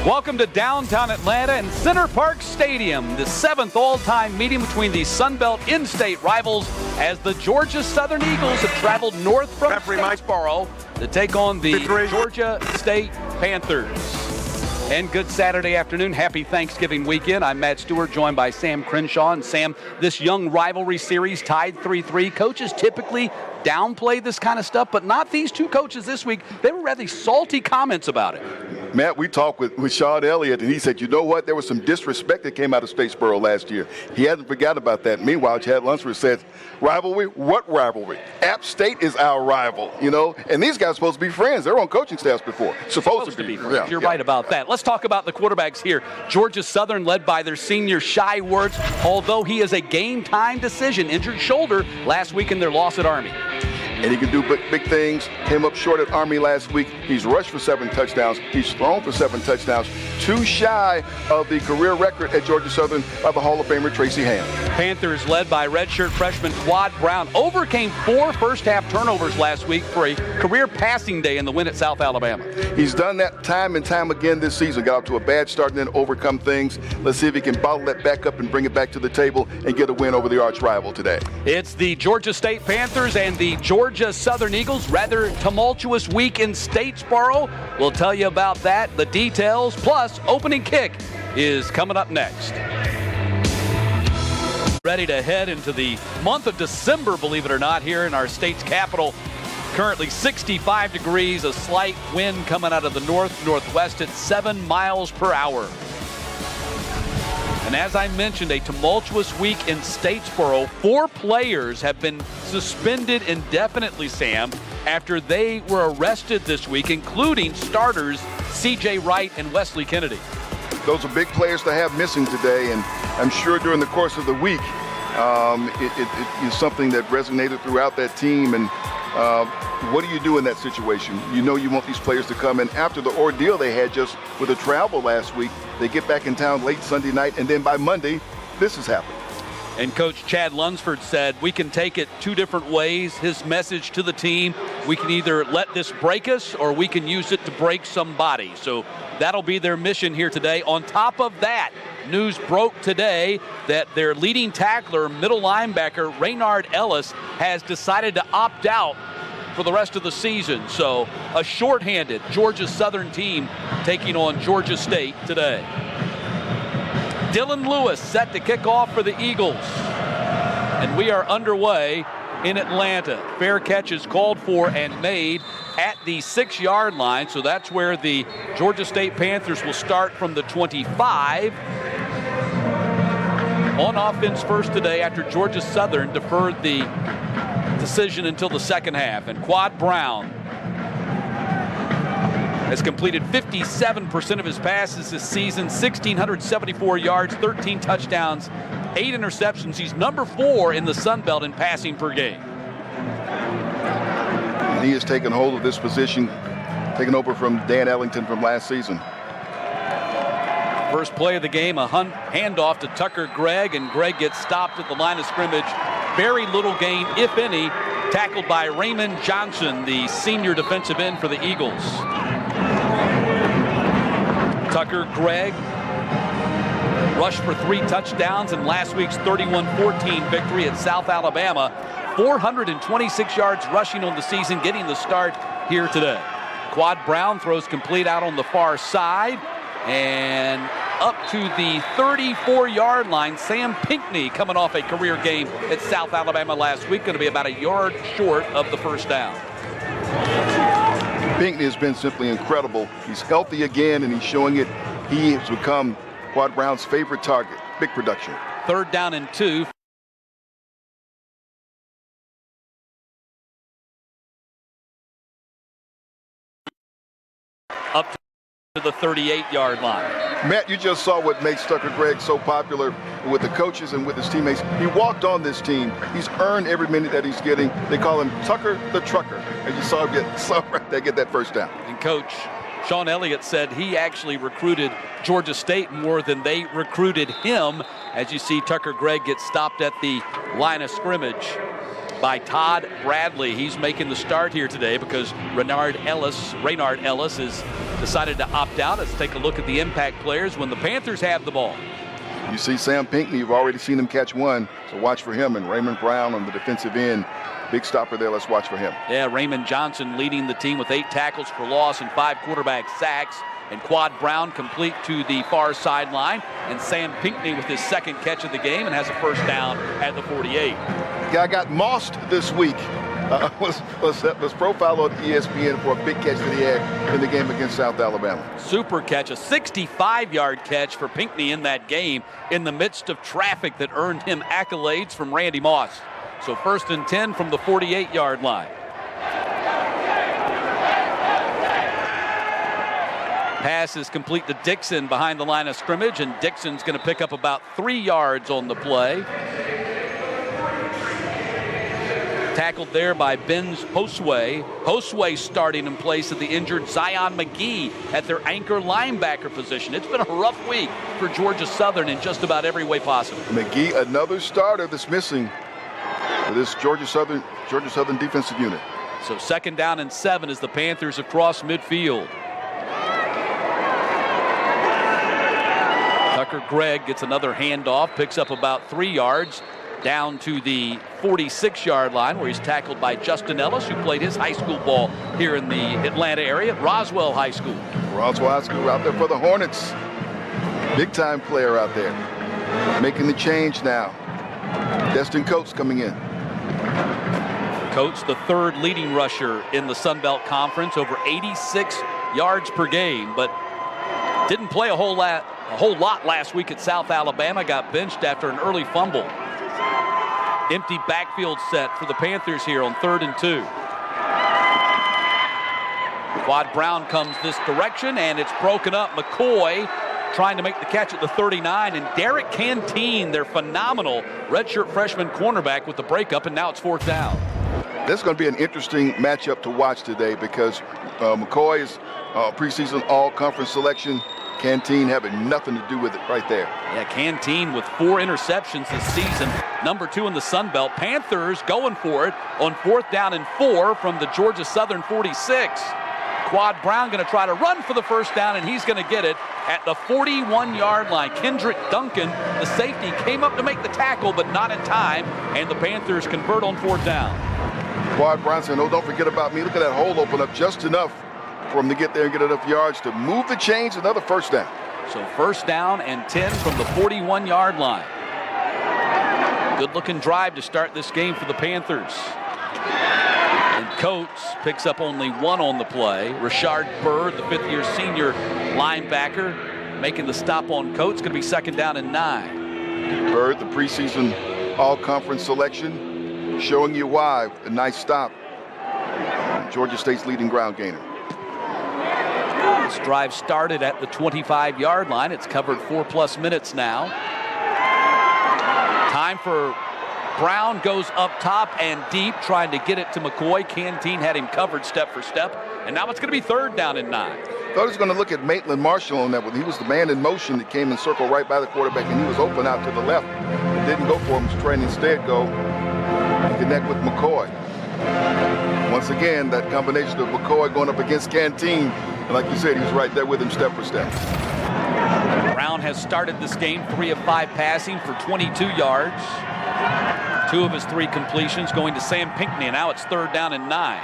Welcome to downtown Atlanta and Center Park Stadium, the 7th all-time meeting between the Sun Belt in-state rivals as the Georgia Southern Eagles have traveled north from Statesboro to take on the Georgia State Panthers. And good Saturday afternoon. Happy Thanksgiving weekend. I'm Matt Stewart, joined by Sam Crenshaw. And Sam, this young rivalry series tied 3-3. Coaches typically downplay this kind of stuff, but not these two coaches this week. They were rather salty comments about it. Matt, we talked with Sean Elliott, and he said, you know what, there was some disrespect that came out of Statesboro last year. He hasn't forgotten about that. Meanwhile, Chad Lunsford said, rivalry? What rivalry? App State is our rival, you know, and these guys are supposed to be friends. They were on coaching staffs before. Supposed to be friends. Yeah. You're right about that. Let's talk about the quarterbacks here. Georgia Southern led by their senior Shai Werts, although he is a game-time decision. Injured shoulder last week in their loss at Army. And he can do big things. Came up short at Army last week. He's rushed for 7 touchdowns. He's thrown for 7 touchdowns. 2 shy of the career record at Georgia Southern by the Hall of Famer Tracy Ham. Panthers, led by redshirt freshman Quad Brown, overcame 4 first-half turnovers last week for a career passing day in the win at South Alabama. He's done that time and time again this season. Got off to a bad start and then overcome things. Let's see if he can bottle that back up and bring it back to the table and get a win over the arch rival today. It's the Georgia State Panthers and the Georgia Southern Eagles. Rather tumultuous week in Statesboro. We'll tell you about that, the details, plus opening kick is coming up next. Ready to head into the month of December, believe it or not, here in our state's capital. Currently 65 degrees, a slight wind coming out of the northwest at 7 miles per hour. And as I mentioned, a tumultuous week in Statesboro. 4 players have been suspended indefinitely, Sam, after they were arrested this week, including starters C.J. Wright and Wesley Kennedy. Those are big players to have missing today, and I'm sure during the course of the week, it is something that resonated throughout that team. And what do you do in that situation? You know you want these players to come in after the ordeal they had just with the travel last week. They get back in town late Sunday night, and then by Monday, this has happened. And Coach Chad Lunsford said, we can take it 2 different ways. His message to the team, we can either let this break us or we can use it to break somebody. So that'll be their mission here today. On top of that, news broke today that their leading tackler, middle linebacker Raynard Ellis, has decided to opt out for the rest of the season. So a shorthanded Georgia Southern team taking on Georgia State today. Dylan Lewis set to kick off for the Eagles. And we are underway in Atlanta. Fair catch is called for and made at the 6-yard line. So that's where the Georgia State Panthers will start from the 25. On offense first today after Georgia Southern deferred the decision until the second half. And Quad Brown has completed 57% of his passes this season, 1,674 yards, 13 touchdowns, 8 interceptions. He's number 4 in the Sun Belt in passing per game. And he has taken hold of this position, taken over from Dan Ellington from last season. First play of the game, a handoff to Tucker Gregg, and Gregg gets stopped at the line of scrimmage. Very little gain, if any, tackled by Raymond Johnson, the senior defensive end for the Eagles. Tucker Gregg rushed for 3 touchdowns in last week's 31-14 victory at South Alabama. 426 yards rushing on the season, getting the start here today. Quad Brown throws complete out on the far side and up to the 34-yard line. Sam Pinckney, coming off a career game at South Alabama last week, going to be about a yard short of the first down. Pinckney has been simply incredible. He's healthy again, and he's showing it. He has become Quad Brown's favorite target. Big production. 3rd down and 2. Up to the 38-yard line. Matt, you just saw what makes Tucker Gregg so popular with the coaches and with his teammates. He walked on this team. He's earned every minute that he's getting. They call him Tucker the Trucker. And you saw him get that first down. And Coach Sean Elliott said he actually recruited Georgia State more than they recruited him. As you see, Tucker Gregg gets stopped at the line of scrimmage by Todd Bradley. He's making the start here today because Raynard Ellis is decided to opt out. Let's take a look at the impact players when the Panthers have the ball. You see Sam Pinckney. You've already seen him catch one, so watch for him. And Raymond Brown on the defensive end. Big stopper there. Let's watch for him. Yeah, Raymond Johnson leading the team with 8 tackles for loss and 5 quarterback sacks. And Quad Brown complete to the far sideline. And Sam Pinckney with his second catch of the game and has a first down at the 48. Guy got mossed this week. Was profiled on ESPN for a big catch that he had in the game against South Alabama. Super catch, a 65-yard catch for Pinckney in that game in the midst of traffic that earned him accolades from Randy Moss. So 1st and 10 from the 48-yard line. Pass is complete to Dixon behind the line of scrimmage, and Dixon's going to pick up about 3 yards on the play. Tackled there by Ben Josue. Josue starting in place of the injured Zion McGee at their anchor linebacker position. It's been a rough week for Georgia Southern in just about every way possible. McGee, another starter that's missing for this Georgia Southern defensive unit. So 2nd down and 7 as the Panthers across midfield. Tucker Gregg gets another handoff, picks up about 3 yards. Down to the 46-yard line where he's tackled by Justin Ellis, who played his high school ball here in the Atlanta area at Roswell High School. Roswell High School out there for the Hornets. Big-time player out there. Making the change now. Destin Coates coming in. Coates, the 3rd leading rusher in the Sun Belt Conference, over 86 yards per game, but didn't play a whole lot last week at South Alabama. Got benched after an early fumble. Empty backfield set for the Panthers here on 3rd and 2. Quad Brown comes this direction, and it's broken up. McCoy trying to make the catch at the 39, and Derek Canteen, their phenomenal redshirt freshman cornerback, with the breakup, and now it's 4th down. This is going to be an interesting matchup to watch today because McCoy is preseason all-conference selection. Canteen having nothing to do with it right there. Yeah, Canteen with 4 interceptions this season, number 2 in the Sun Belt. Panthers going for it on 4th down and 4 from the Georgia Southern 46. Quad Brown going to try to run for the first down, and he's going to get it at the 41-yard line. Kendrick Duncan, the safety, came up to make the tackle, but not in time, and the Panthers convert on 4th down. Quad Brown saying, "Oh, don't forget about me." Look at that hole open up just enough for him to get there and get enough yards to move the chains. Another first down. So 1st down and 10 from the 41-yard line. Good-looking drive to start this game for the Panthers. And Coates picks up only 1 on the play. Rashard Bird, the 5th-year senior linebacker, making the stop on Coates. Going to be 2nd down and 9. Bird, the preseason all-conference selection, showing you why. A nice stop. Georgia State's leading ground gainer. This drive started at the 25-yard line. It's covered 4+ minutes now. Time for Brown, goes up top and deep, trying to get it to McCoy. Canteen had him covered step for step. And now it's going to be 3rd down and 9. Thought he was going to look at Maitland Marshall on that one. He was the man in motion that came and circled right by the quarterback, and he was open out to the left. It didn't go for him. He was trying to instead go and connect with McCoy. Once again, that combination of McCoy going up against Canteen, and like you said, he was right there with him step for step. Brown has started this game 3 of 5 passing for 22 yards. 2 of his 3 completions going to Sam Pinckney, and now it's 3rd down and 9.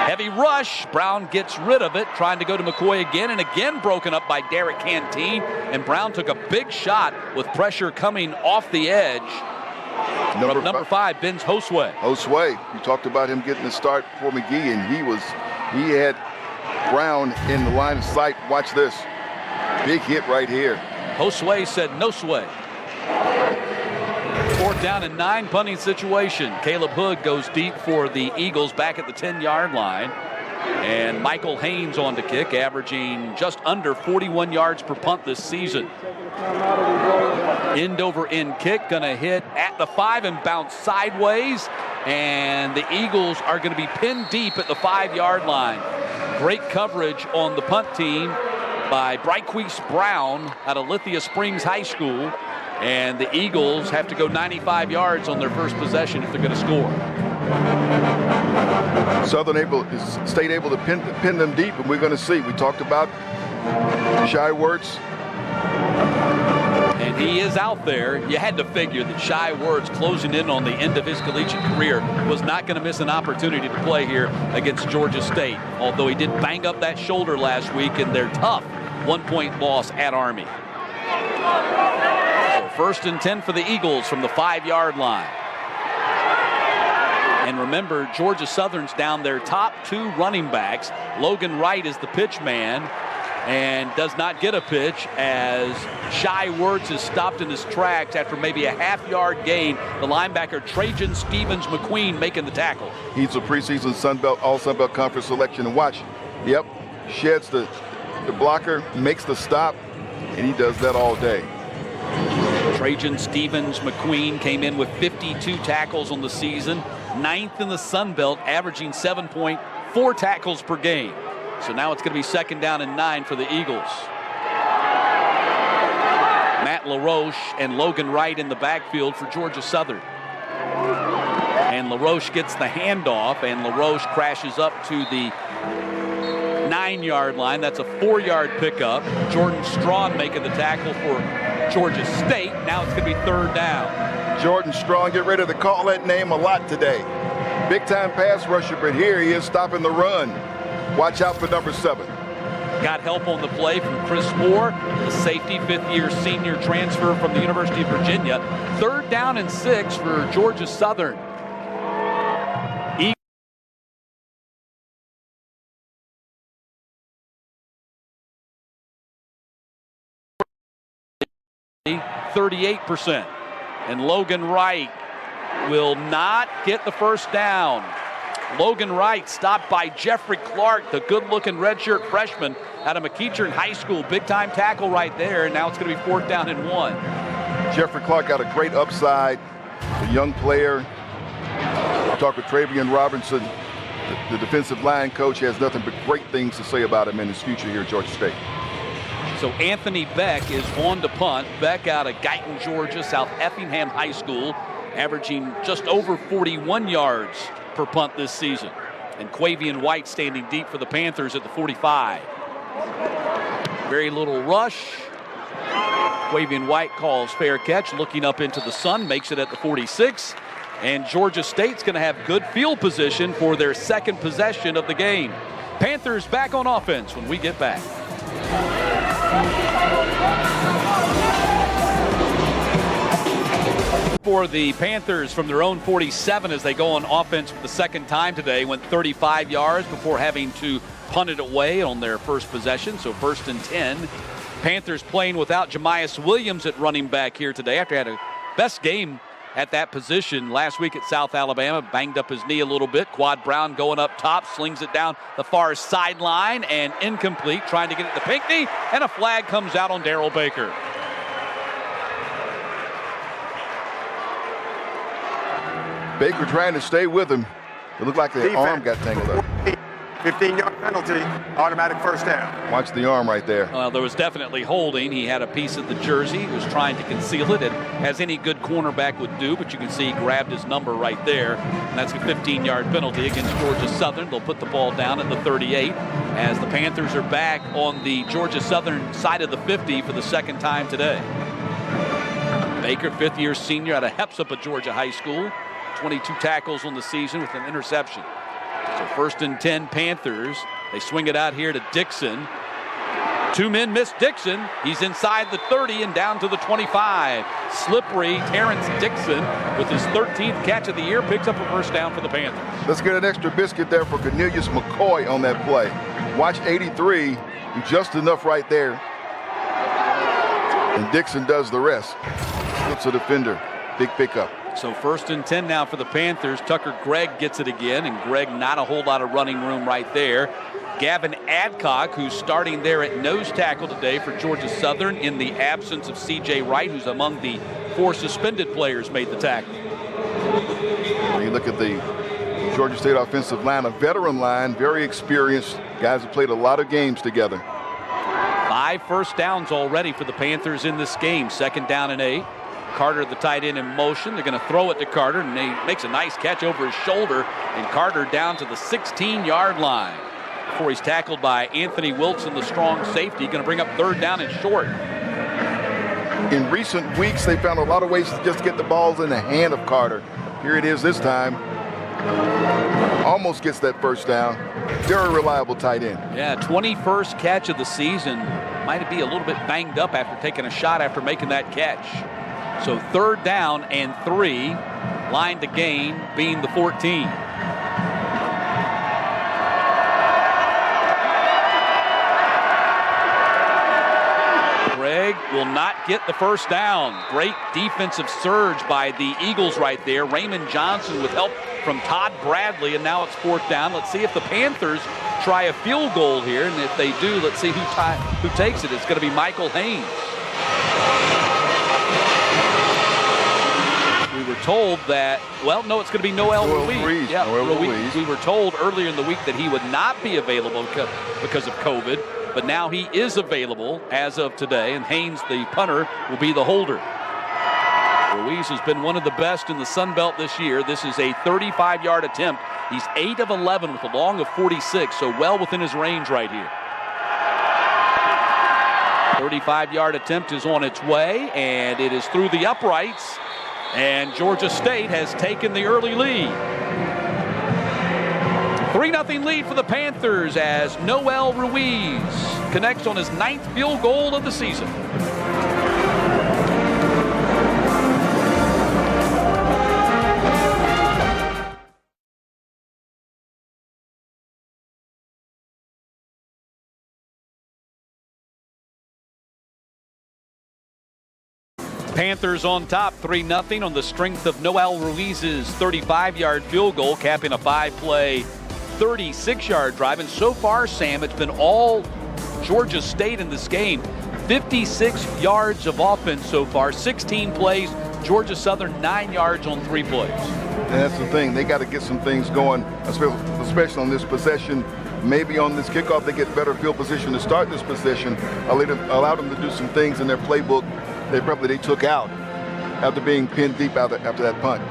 Heavy rush. Brown gets rid of it, trying to go to McCoy again, and again broken up by Derek Canteen, and Brown took a big shot with pressure coming off the edge. Number 5, Ben Josue. Josue, you talked about him getting the start for McGee, and he had Brown in the line of sight. Watch this. Big hit right here. Josue said no sway. 4th down and 9, punting situation. Caleb Hood goes deep for the Eagles back at the 10-yard line. And Michael Haynes on to kick, averaging just under 41 yards per punt this season. End over end kick, going to hit at the 5 and bounce sideways. And the Eagles are going to be pinned deep at the 5-yard line. Great coverage on the punt team by Bryquise Brown out of Lithia Springs High School. And the Eagles have to go 95 yards on their first possession if they're going to score. Southern State able to pin them deep, and we're going to see. We talked about Shai Werts. And he is out there. You had to figure that Shai Werts, closing in on the end of his collegiate career, was not going to miss an opportunity to play here against Georgia State, although he did bang up that shoulder last week in their tough one-point loss at Army. So 1st and 10 for the Eagles from the 5-yard line. And remember, Georgia Southern's down their top 2 running backs. Logan Wright is the pitch man and does not get a pitch as Shai Werts is stopped in his tracks after maybe a half-yard gain. The linebacker Trajan Stevens McQueen making the tackle. He's a preseason All Sun Belt Conference selection. And watch, yep, sheds the blocker, makes the stop, and he does that all day. Trajan Stevens McQueen came in with 52 tackles on the season, 9th in the Sun Belt, averaging 7.4 tackles per game. So now it's going to be 2nd down and 9 for the Eagles. Matt LaRoche and Logan Wright in the backfield for Georgia Southern. And LaRoche gets the handoff, and LaRoche crashes up to the 9-yard line. That's a 4-yard pickup. Jordan Strawn making the tackle for Georgia State. Now it's going to be 3rd down. Jordan Strawn, get ready to call that name a lot today. Big-time pass rusher, but here he is stopping the run. Watch out for number 7. Got help on the play from Chris Moore, the safety, 5th-year senior transfer from the University of Virginia. 3rd down and 6 for Georgia Southern. 38%. And Logan Wright will not get the 1st down. Logan Wright stopped by Jeffrey Clark, the good-looking redshirt freshman out of McEachern High School. Big-time tackle right there, and now it's going to be 4th down and 1. Jeffrey Clark got a great upside, a young player. Talk with Travian Robinson, the defensive line coach. He has nothing but great things to say about him in his future here at Georgia State. So Anthony Beck is on to punt. Beck out of Guyton, Georgia, South Effingham High School, averaging just over 41 yards per punt this season. And Quavian White standing deep for the Panthers at the 45. Very little rush. Quavian White calls fair catch, looking up into the sun, makes it at the 46. And Georgia State's going to have good field position for their 2nd possession of the game. Panthers back on offense when we get back. For the Panthers from their own 47 as they go on offense for the 2nd time today, went 35 yards before having to punt it away on their 1st possession. So 1st and 10. Panthers playing without Jamias Williams at running back here today after he had a best game at that position last week at South Alabama. Banged up his knee a little bit. Quad Brown going up top, slings it down the far sideline and incomplete, trying to get it to Pinckney, and a flag comes out on Darrell Baker. Baker trying to stay with him. It looked like the arm got tangled up. 15-yard penalty, automatic 1st down. Watch the arm right there. Well, there was definitely holding. He had a piece of the jersey. He was trying to conceal it, as any good cornerback would do, but you can see he grabbed his number right there. And that's a 15-yard penalty against Georgia Southern. They'll put the ball down at the 38 as the Panthers are back on the Georgia Southern side of the 50 for the 2nd time today. Baker, 5th-year senior out of Hepzibah, Georgia High School. 22 tackles on the season with an interception. So 1st and 10 Panthers. They swing it out here to Dixon. 2 men miss Dixon. He's inside the 30 and down to the 25. Slippery Terrence Dixon with his 13th catch of the year picks up a 1st down for the Panthers. Let's get an extra biscuit there for Cornelius McCoy on that play. Watch 83, just enough right there. And Dixon does the rest. Flips a defender. Big pickup. So 1st and 10 now for the Panthers. Tucker Gregg gets it again, and Gregg not a whole lot of running room right there. Gavin Adcock, who's starting there at nose tackle today for Georgia Southern in the absence of C.J. Wright, who's among the 4 suspended players, made the tackle. When you look at the Georgia State offensive line, a veteran line, very experienced, guys have played a lot of games together. 5 first downs already for the Panthers in this game. 2nd down and 8. Carter, the tight end, in motion. They're going to throw it to Carter, and he makes a nice catch over his shoulder, and Carter down to the 16-yard line before he's tackled by Anthony Wilson, the strong safety. Going to bring up third down and short. In recent weeks, they found a lot of ways to just get the balls in the hand of Carter. Here it is this time. Almost gets that first down. Very reliable tight end. Yeah, 21st catch of the season. Might be a little bit banged up after taking a shot after making that catch. So third down and 3. Line to gain being the 14. Greg will not get the first down. Great defensive surge by the Eagles right there. Raymond Johnson with help from Todd Bradley, and now it's fourth down. Let's see if the Panthers try a field goal here, and if they do, let's see who takes it. It's going to be Michael Haynes. We were told that, well, no, it's going to be Noel Ruiz. Yeah, Ruiz. We were told earlier in the week that he would not be available because of COVID, but now he is available as of today, and Haynes, the punter, will be the holder. Ruiz has been one of the best in the Sun Belt this year. This is a 35-yard attempt. He's 8 of 11 with a long of 46, so well within his range right here. 35-yard attempt is on its way, and it is through the uprights, and Georgia State has taken the early lead. 3-0 lead for the Panthers as Noel Ruiz connects on his 9th field goal of the season. Panthers on top 3-0 on the strength of Noel Ruiz's 35-yard field goal, capping a 5-play 36-yard drive. And so far, Sam, it's been all Georgia State in this game. 56 yards of offense so far, 16 plays. Georgia Southern 9 yards on 3 plays. And that's the thing. They got to get some things going, especially on this possession. Maybe on this kickoff, they get better field position to start this possession. Allow them to do some things in their playbook they took out after being pinned deep after that punt.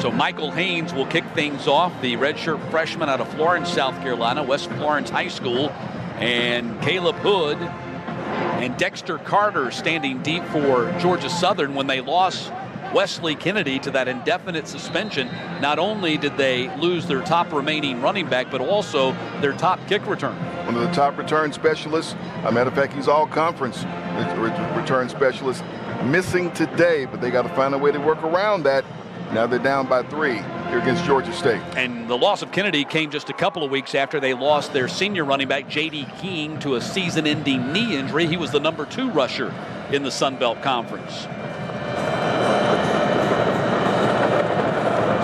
So Michael Haynes will kick things off, the redshirt freshman out of Florence, South Carolina, West Florence High School. And Caleb Hood and Dexter Carter standing deep for Georgia Southern when they lost Wesley Kennedy to that indefinite suspension. Not only did they lose their top remaining running back, but also their top kick return. One of the top return specialists. As a matter of fact, he's all conference return specialist. Missing today, but they got to find a way to work around that. Now they're down by 3 here against Georgia State. And the loss of Kennedy came just a couple of weeks after they lost their senior running back, J.D. King, to a season-ending knee injury. He was the number 2 rusher in the Sun Belt Conference.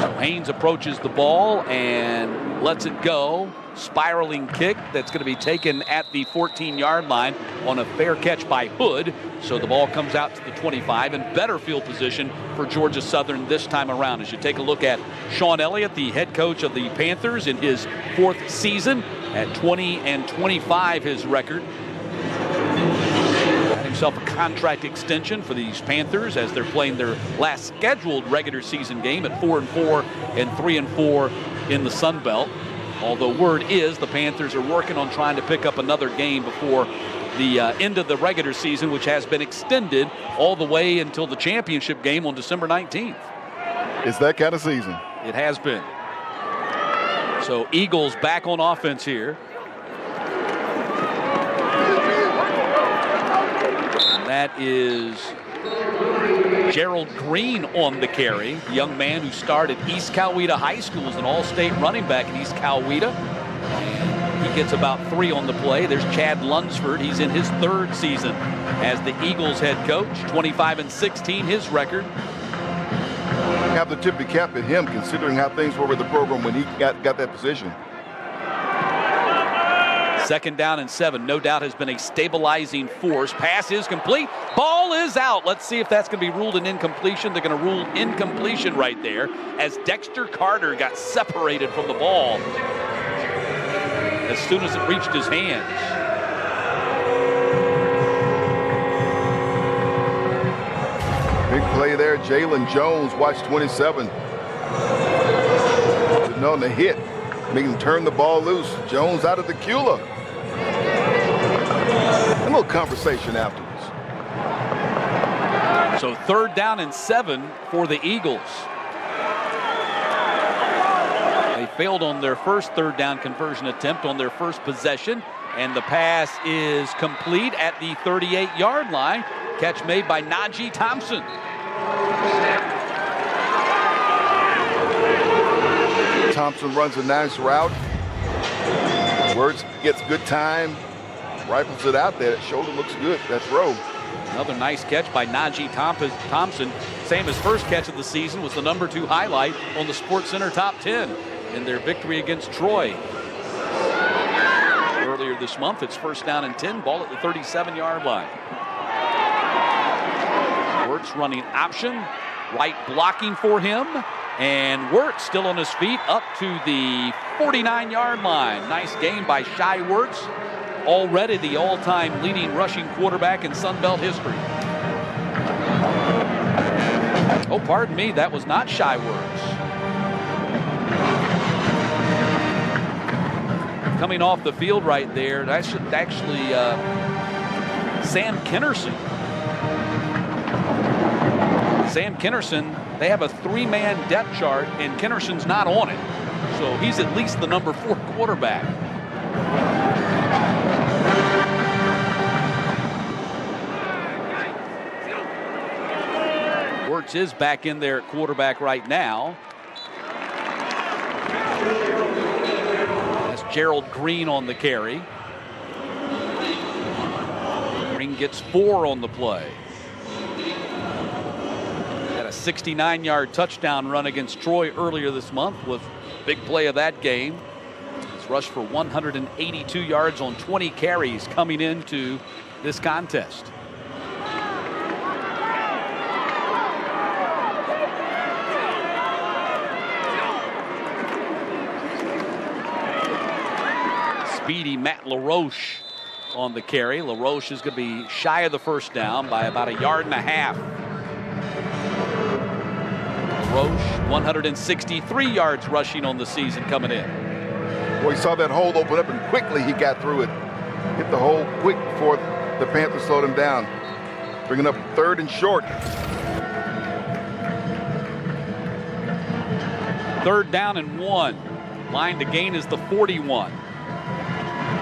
So Haynes approaches the ball and lets it go. Spiraling kick that's going to be taken at the 14-yard line on a fair catch by Hood. So the ball comes out to the 25 and better field position for Georgia Southern this time around. As you take a look at Sean Elliott, the head coach of the Panthers in his 4th season at 20-25 his record. Got himself a contract extension for these Panthers as they're playing their last scheduled regular season game at 4-4 and 3-4 in the Sun Belt. Although word is the Panthers are working on trying to pick up another game before the end of the regular season, which has been extended all the way until the championship game on December 19th. It's that kind of season. It has been. So Eagles back on offense here. And that is Gerald Green on the carry, the young man who started East Coweta High School as an all-state running back in East Coweta. And he gets about 3 on the play. There's Chad Lunsford. He's in his 3rd season as the Eagles head coach. 25-16 his record. Have to tip the cap at him considering how things were with the program when he got that position. 2nd down and 7, no doubt has been a stabilizing force. Pass is complete. Ball is out. Let's see if that's going to be ruled an incompletion. They're going to rule incompletion right there as Dexter Carter got separated from the ball as soon as it reached his hands. Big play there. Jalen Jones, watch 27. Sitting on the hit, making him turn the ball loose. Jones out of the Cula. A little conversation afterwards. So 3rd down and 7 for the Eagles. They failed on their first 3rd down conversion attempt on their first possession, and the pass is complete at the 38-yard line. Catch made by Najee Thompson. Thompson runs a nice route. Wirtz gets good time, rifles it out there. That shoulder looks good, that throw. Another nice catch by Najee Thompson. Same as first catch of the season, was the number 2 highlight on the SportsCenter Top 10 in their victory against Troy. Earlier this month, it's 1st down and 10, ball at the 37-yard line. Wirtz running option, right blocking for him, and Wirtz still on his feet up to the 49-yard line. Nice game by Shai Wirtz, already the all-time leading rushing quarterback in Sun Belt history. Oh, pardon me, that was not Shai Wirtz. Coming off the field right there, that's actually Sam Kinnerson. Sam Kinnerson, they have a 3-man depth chart, and Kinnerson's not on it. So he's at least the number 4 quarterback. Wirtz is back in there at quarterback right now. That's Gerald Green on the carry. Green gets 4 on the play. Had a 69-yard touchdown run against Troy earlier this month, with big play of that game. He's rushed for 182 yards on 20 carries coming into this contest. Speedy Matt LaRoche on the carry. LaRoche is going to be shy of the 1st down by about 1.5 yards. LaRoche, 163 yards rushing on the season coming in. Well, he saw that hole open up, and quickly he got through it. Hit the hole quick before the Panthers slowed him down. Bringing up 3rd and short. 3rd down and 1. Line to gain is the 41.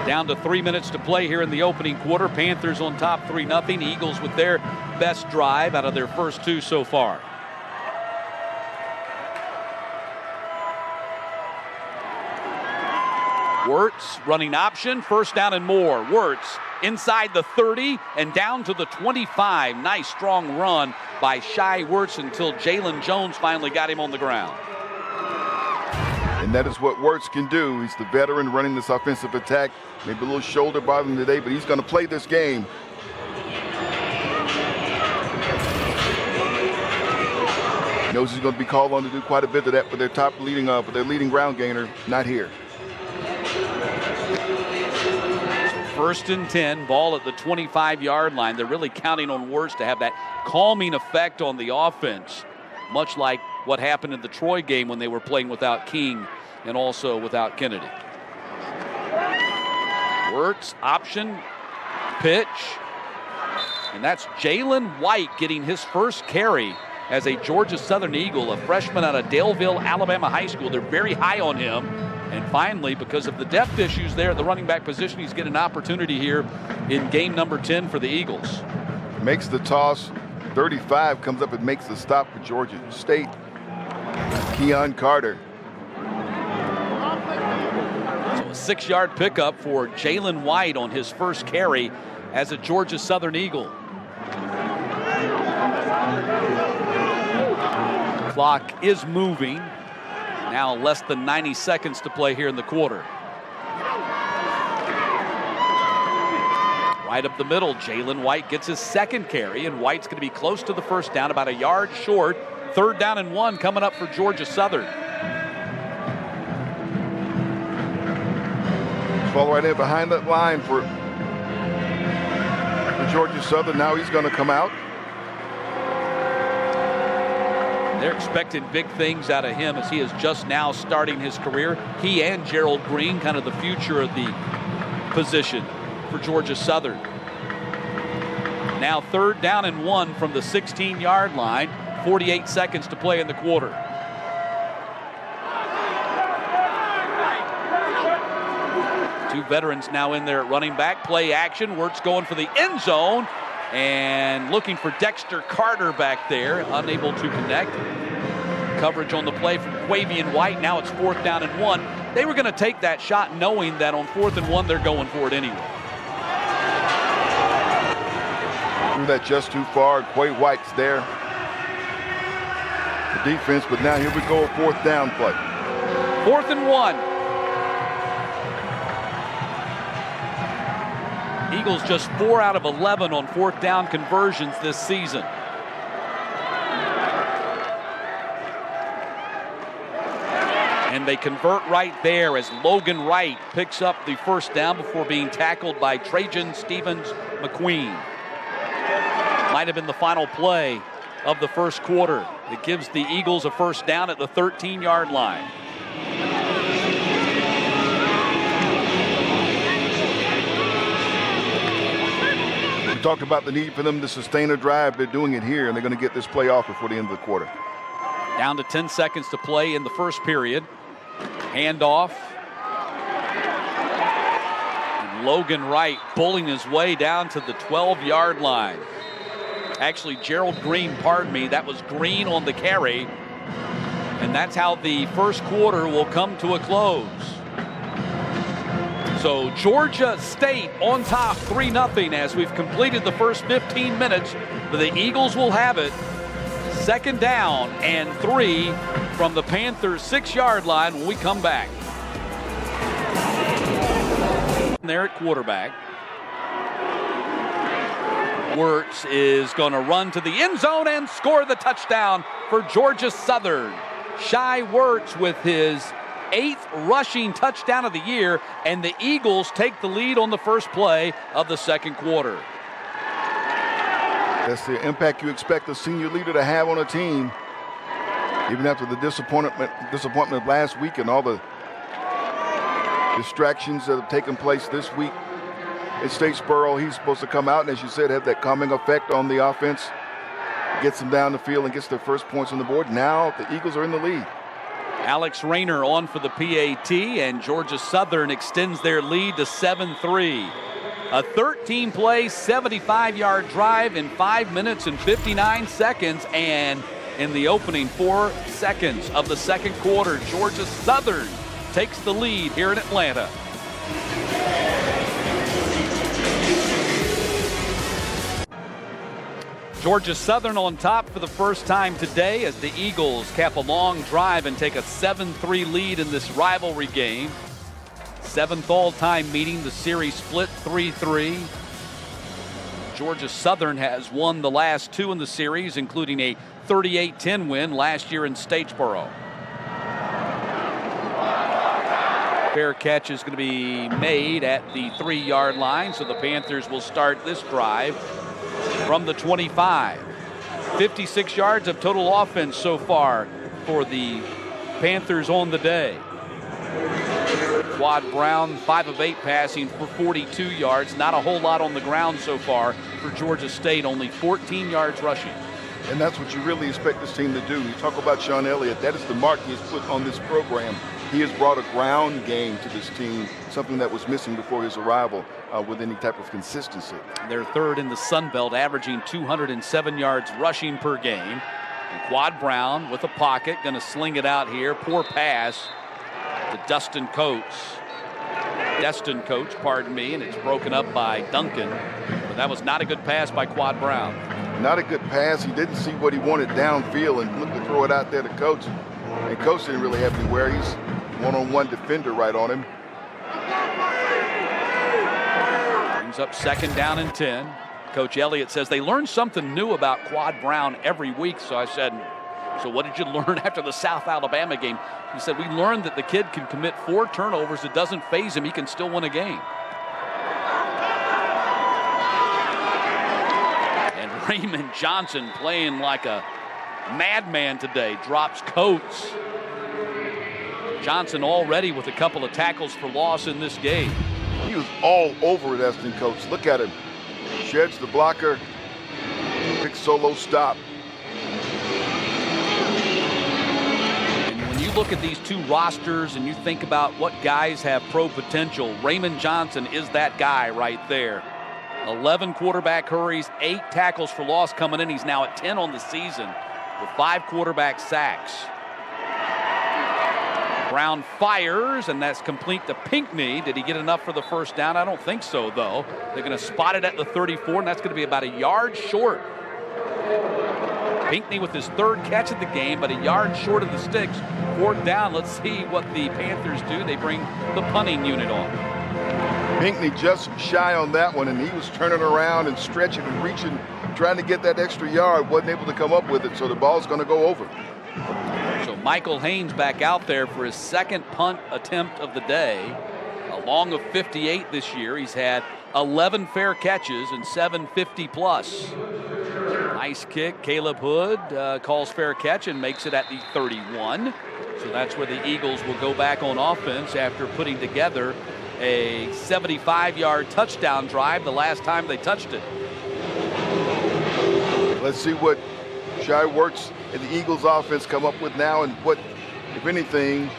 Down to 3 minutes to play here in the opening quarter. Panthers on top 3-0. Eagles with their best drive out of their first 2 so far. Wirtz running option, 1st down and more. Wirtz inside the 30 and down to the 25. Nice strong run by Shai Wirtz until Jalen Jones finally got him on the ground. And that is what Wirtz can do. He's the veteran running this offensive attack. Maybe a little shoulder bothering today, but he's going to play this game. Knows he's going to be called on to do quite a bit of that for their leading ground gainer. Not here. 1st and 10, ball at the 25-yard line. They're really counting on Wirtz to have that calming effect on the offense, much like what happened in the Troy game when they were playing without King and also without Kennedy. Wirtz, option, pitch, and that's Jalen White getting his first carry as a Georgia Southern Eagle, a freshman out of Daleville, Alabama High School. They're very high on him. And finally, because of the depth issues there at the running back position, he's getting an opportunity here in game number 10 for the Eagles. Makes the toss. 35 comes up and makes the stop for Georgia State. Keon Carter. So a 6-yard pickup for Jalen White on his first carry as a Georgia Southern Eagle. Clock is moving. Now less than 90 seconds to play here in the quarter. Right up the middle, Jalen White gets his 2nd carry, and White's going to be close to the 1st down, about 1 yard short. 3rd down and 1 coming up for Georgia Southern. Fall right in behind that line for Georgia Southern. Now he's going to come out. They're expecting big things out of him as he is just now starting his career. He and Gerald Green, kind of the future of the position for Georgia Southern. Now 3rd down and 1 from the 16-yard line. 48 seconds to play in the quarter. Two veterans now in there at running back. Play action. Wirtz going for the end zone and looking for Dexter Carter back there. Unable to connect. Coverage on the play from Quavian White. Now it's 4th down and 1. They were going to take that shot knowing that on 4th and 1 they're going for it anyway. Threw that just too far. Quay White's there. The defense, but now here we go, 4th down play. 4th and 1. Eagles just 4 out of 11 on 4th down conversions this season. And they convert right there as Logan Wright picks up the 1st down before being tackled by Trajan Stevens McQueen. Might have been the final play of the 1st quarter. It gives the Eagles a 1st down at the 13-yard line. We talked about the need for them to sustain a drive. They're doing it here, and they're going to get this play off before the end of the quarter. Down to 10 seconds to play in the 1st period. Handoff. And Logan Wright bullying his way down to the 12-yard line. Actually, Gerald Green, pardon me, that was Green on the carry. And that's how the 1st quarter will come to a close. So Georgia State on top 3-0 as we've completed the first 15 minutes. But the Eagles will have it. 2nd down and 3 from the Panthers' 6-yard line when we come back. There at quarterback. Wirtz is going to run to the end zone and score the touchdown for Georgia Southern. Shai Wirtz with his 8th rushing touchdown of the year, and the Eagles take the lead on the first play of the 2nd quarter. That's the impact you expect a senior leader to have on a team. Even after the disappointment of last week and all the distractions that have taken place this week at Statesboro, he's supposed to come out and, as you said, have that calming effect on the offense. Gets them down the field and gets their first points on the board. Now the Eagles are in the lead. Alex Rayner on for the PAT, and Georgia Southern extends their lead to 7-3. A 13-play, 75-yard drive in 5 minutes and 59 seconds. And in the opening 4 seconds of the 2nd quarter, Georgia Southern takes the lead here in Atlanta. Georgia Southern on top for the first time today as the Eagles cap a long drive and take a 7-3 lead in this rivalry game. 7th all-time meeting, the series split 3-3. Georgia Southern has won the last 2 in the series, including a 38-10 win last year in Statesboro. Fair catch is going to be made at the 3-yard line, so the Panthers will start this drive from the 25. 56 yards of total offense so far for the Panthers on the day. Quad Brown, 5 of 8 passing for 42 yards. Not a whole lot on the ground so far for Georgia State, only 14 yards rushing. And that's what you really expect this team to do. You talk about Sean Elliott, that is the mark he has put on this program. He has brought a ground game to this team, something that was missing before his arrival with any type of consistency. They're 3rd in the Sun Belt, averaging 207 yards rushing per game. And Quad Brown with a pocket, going to sling it out here. Poor pass to Destin Coates, pardon me, and it's broken up by Duncan. But that was not a good pass by Quad Brown. Not a good pass. He didn't see what he wanted downfield and looked to throw it out there to Coates. And Coates didn't really have anywhere. He's one-on-one defender right on him. Brings up 2nd down and 10. Coach Elliott says they learn something new about Quad Brown every week. So I said, so what did you learn after the South Alabama game? He said, we learned that the kid can commit 4 turnovers. It doesn't faze him. He can still win a game. And Raymond Johnson playing like a madman today. Drops Coates. Johnson already with a couple of tackles for loss in this game. He was all over it, Esten Coates. Look at him. Sheds the blocker. Big solo stop. And when you look at these two rosters and you think about what guys have pro potential, Raymond Johnson is that guy right there. 11 quarterback hurries, 8 tackles for loss coming in. He's now at 10 on the season with 5 quarterback sacks. Brown fires, and that's complete to Pinckney. Did he get enough for the first down? I don't think so, though. They're going to spot it at the 34, and that's going to be about a yard short. Pinckney with his 3rd catch of the game, but a yard short of the sticks. 4th down. Let's see what the Panthers do. They bring the punting unit on. Pinckney just shy on that one, and he was turning around and stretching and reaching, trying to get that extra yard. Wasn't able to come up with it, so the ball's going to go over. So Michael Haynes back out there for his 2nd punt attempt of the day. A long of 58 this year. He's had 11 fair catches and 7 50-plus. Nice kick. Caleb Hood calls fair catch and makes it at the 31. So that's where the Eagles will go back on offense after putting together a 75-yard touchdown drive the last time they touched it. Let's see what Shai Werts and the Eagles offense come up with now, and what, if anything,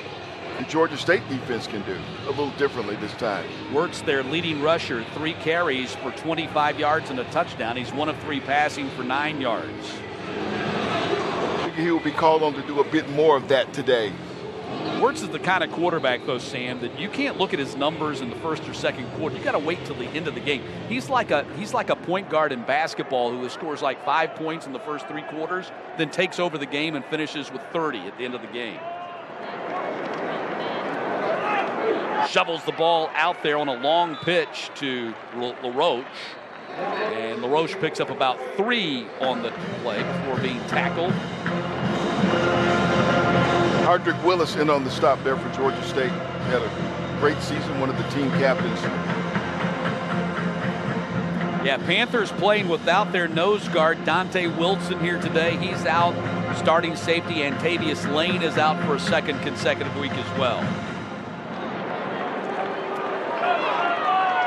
the Georgia State defense can do a little differently this time. Werts, their leading rusher, 3 carries for 25 yards and a touchdown. He's 1 of 3 passing for 9 yards. I think he will be called on to do a bit more of that today. Werts is the kind of quarterback, though, Sam, that you can't look at his numbers in the first or second quarter. You got to wait till the end of the game. He's like a point guard in basketball who scores like 5 points in the first 3 quarters, then takes over the game and finishes with 30 at the end of the game. Shovels the ball out there on a long pitch to LaRoche. And LaRoche picks up about 3 on the play before being tackled. Hardrick Willis in on the stop there for Georgia State. He had a great season, one of the team captains. Yeah, Panthers playing without their nose guard, Dante Wilson, here today. He's out. Starting safety Antavius Lane is out for a 2nd consecutive week as well.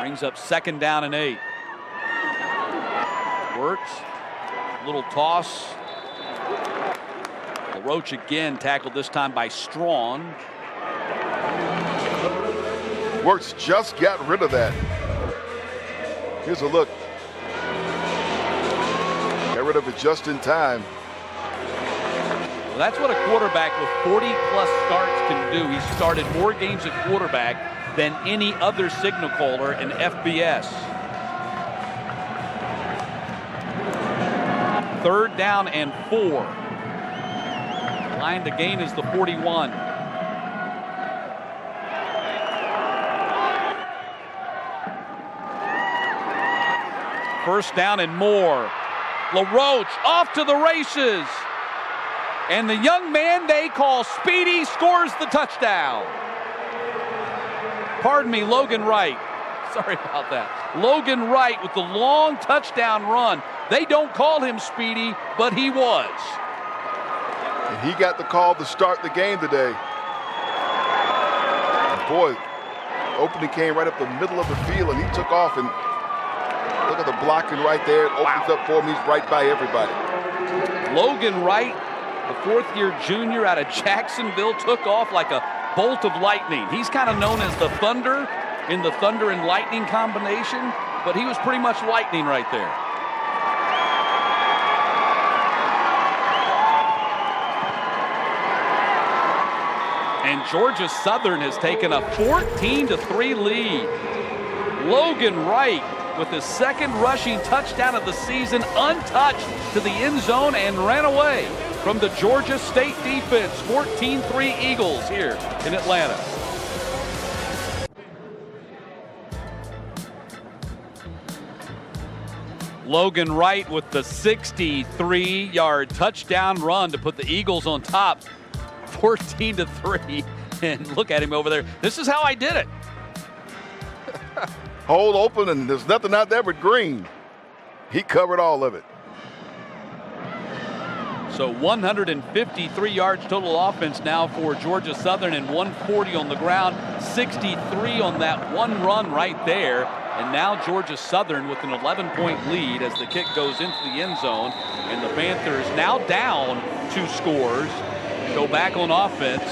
Brings up 2nd down and 8. Werts, little toss. LaRoche again tackled, this time by Strong. Werts just got rid of that. Here's a look. Got rid of it just in time. Well, that's what a quarterback with 40-plus starts can do. He started more games at quarterback than any other signal caller in FBS. 3rd down and 4. Line to gain is the 41. First down and more. LaRoche off to the races. And the young man they call Speedy scores the touchdown. Pardon me, Logan Wright. Sorry about that. Logan Wright with the long touchdown run. They don't call him Speedy, but he was. And he got the call to start the game today. And boy, opening came right up the middle of the field, and he took off, and look at the blocking right there. It opens up for him. He's right by everybody. Logan Wright, the 4th-year junior out of Jacksonville, took off like a bolt of lightning. He's kind of known as the Thunder in the Thunder and Lightning combination, but he was pretty much lightning right there. And Georgia Southern has taken a 14-3 lead. Logan Wright with his 2nd rushing touchdown of the season, untouched to the end zone and ran away from the Georgia State defense. 14-3 Eagles here in Atlanta. Logan Wright with the 63-yard touchdown run to put the Eagles on top. 14-3, and look at him over there. This is how I did it. Hole open, and there's nothing out there but green. He covered all of it. So 153 yards total offense now for Georgia Southern and 140 on the ground, 63 on that one run right there. And now Georgia Southern with an 11-point lead as the kick goes into the end zone. And the Panthers now down 2 scores, go back on offense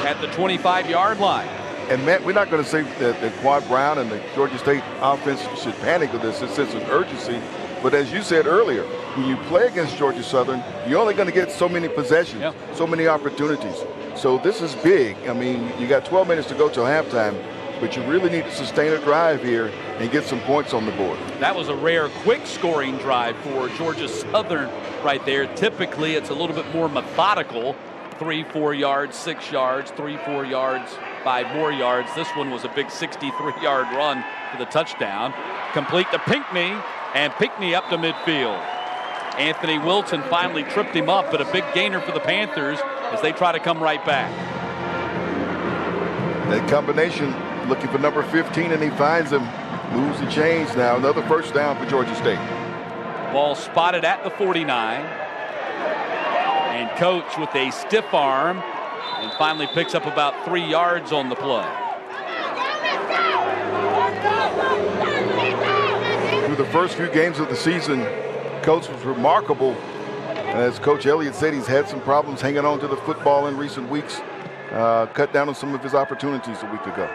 at the 25-yard line. And Matt, we're not going to say that Quad Brown and the Georgia State offense should panic with this sense of urgency. But as you said earlier, when you play against Georgia Southern, you're only going to get so many possessions, so many opportunities. So this is big. I mean, you got 12 minutes to go till halftime, but you really need to sustain a drive here and get some points on the board. That was a rare quick scoring drive for Georgia Southern right there. Typically, it's a little bit more methodical. 3-4 yards, 6 yards, 3-4 yards, 5 more yards. This one was a big 63-yard run for the touchdown. Complete to Pinckney, and Pinckney up to midfield. Anthony Wilson finally tripped him up, but a big gainer for the Panthers as they try to come right back. That combination, looking for number 15, and he finds him. Moves the chains now. Another first down for Georgia State. Ball spotted at the 49. And Coach with a stiff arm and finally picks up about 3 yards on the play. Through the first few games of the season, Coach was remarkable. As Coach Elliott said, he's had some problems hanging on to the football in recent weeks. Cut down on some of his opportunities a week ago.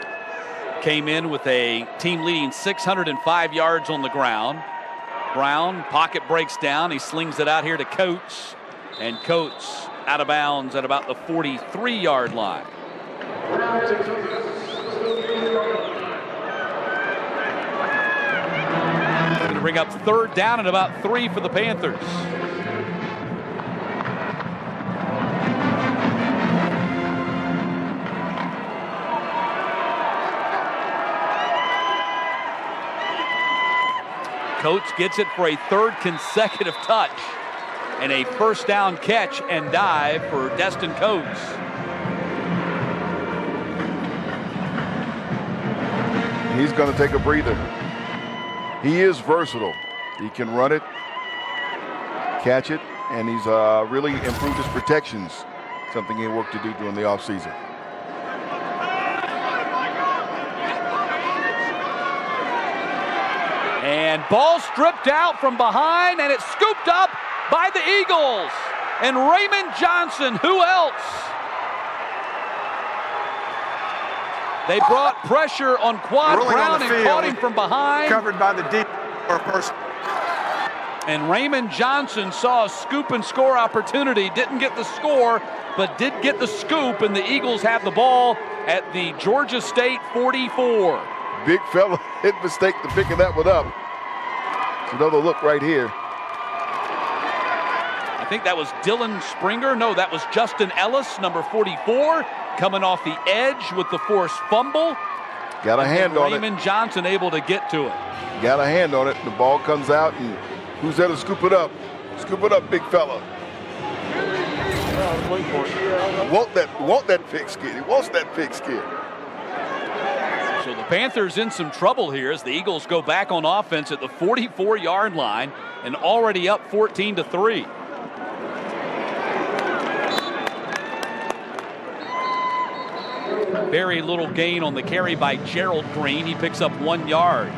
Came in with a team-leading 605 yards on the ground. Brown, pocket breaks down. He slings it out here to Coates. And Coates out of bounds at about the 43-yard line. Going to bring up 3rd down and about 3 for the Panthers. Coates gets it for a 3rd consecutive touch. And a first down catch and dive for Destin Coates. He's going to take a breather. He is versatile. He can run it, catch it, and he's really improved his protections, something he worked to do during the offseason. And ball stripped out from behind, and it's scooped up by the Eagles. And Raymond Johnson, who else? They brought pressure on Quad Brown and caught him from behind. Covered by the deep person. And Raymond Johnson saw a scoop and score opportunity. Didn't get the score, but did get the scoop. And the Eagles have the ball at the Georgia State 44. Big fella hit mistake to picking that one up. It's another look right here. I think that was Dylan Springer. No, that was Justin Ellis, number 44, coming off the edge with the forced fumble. Got a hand on it. Raymond Johnson able to get to it. Got a hand on it. The ball comes out, and who's there to scoop it up? Scoop it up, big fella. Want that pigskin. He wants that pigskin. So the Panthers in some trouble here as the Eagles go back on offense at the 44-yard line and already up 14-3. Very little gain on the carry by Gerald Green. He picks up 1 yard.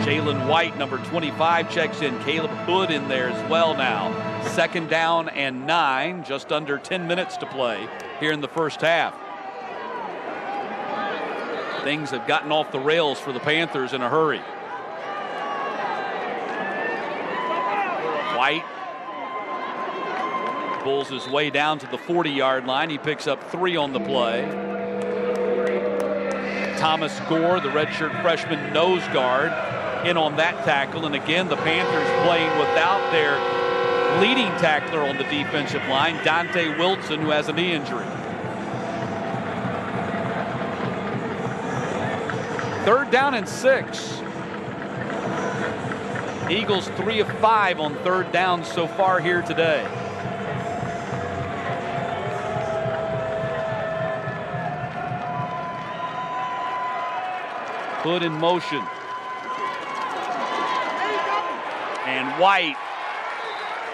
Jalen White, number 25, checks in. Caleb Hood in there as well now. 2nd down and 9, just under 10 minutes to play here in the first half. Things have gotten off the rails for the Panthers in a hurry. White pulls his way down to the 40-yard line. He picks up 3 on the play. Thomas Gore, the redshirt freshman nose guard, in on that tackle. And again, the Panthers playing without their leading tackler on the defensive line, Dante Wilson, who has a knee injury. 3rd down and 6. Eagles 3 of 5 on 3rd down so far here today. Hood in motion. And White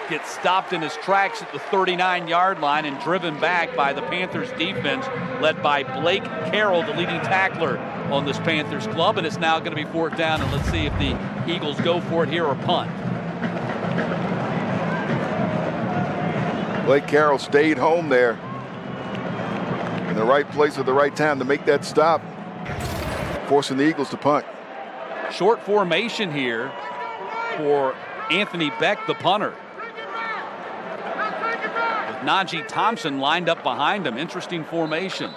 gets stopped in his tracks at the 39-yard line and driven back by the Panthers defense, led by Blake Carroll, the leading tackler on this Panthers club. And it's now going to be 4th down, and let's see if the Eagles go for it here or punt. Blake Carroll stayed home there in the right place at the right time to make that stop, forcing the Eagles to punt. Short formation here for Anthony Beck, the punter, with Najee Thompson lined up behind him. Interesting formation.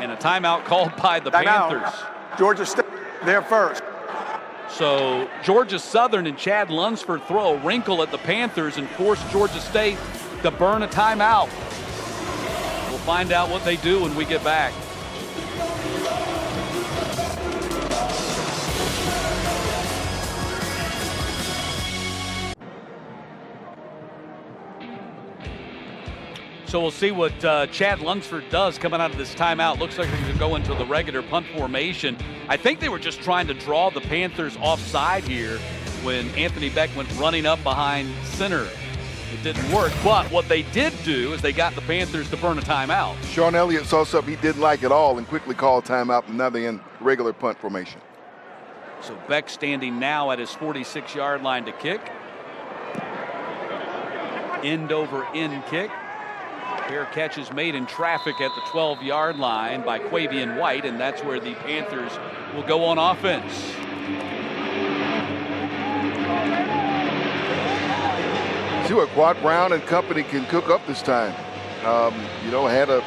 And a timeout called by the Panthers. Georgia State there first. So Georgia Southern and Chad Lunsford throw a wrinkle at the Panthers and force Georgia State to burn a timeout. We'll find out what they do when we get back. So we'll see what Chad Lunsford does coming out of this timeout. Looks like they're going to go into the regular punt formation. I think they were just trying to draw the Panthers offside here when Anthony Beck went running up behind center. It didn't work, but what they did do is they got the Panthers to burn a timeout. Sean Elliott saw something he didn't like at all and quickly called timeout, and now they're in regular punt formation. So Beck standing now at his 46-yard line to kick. End over end kick. Pair catches made in traffic at the 12-yard line by Quavian White, and that's where the Panthers will go on offense. See what Quad Brown and company can cook up this time. Had a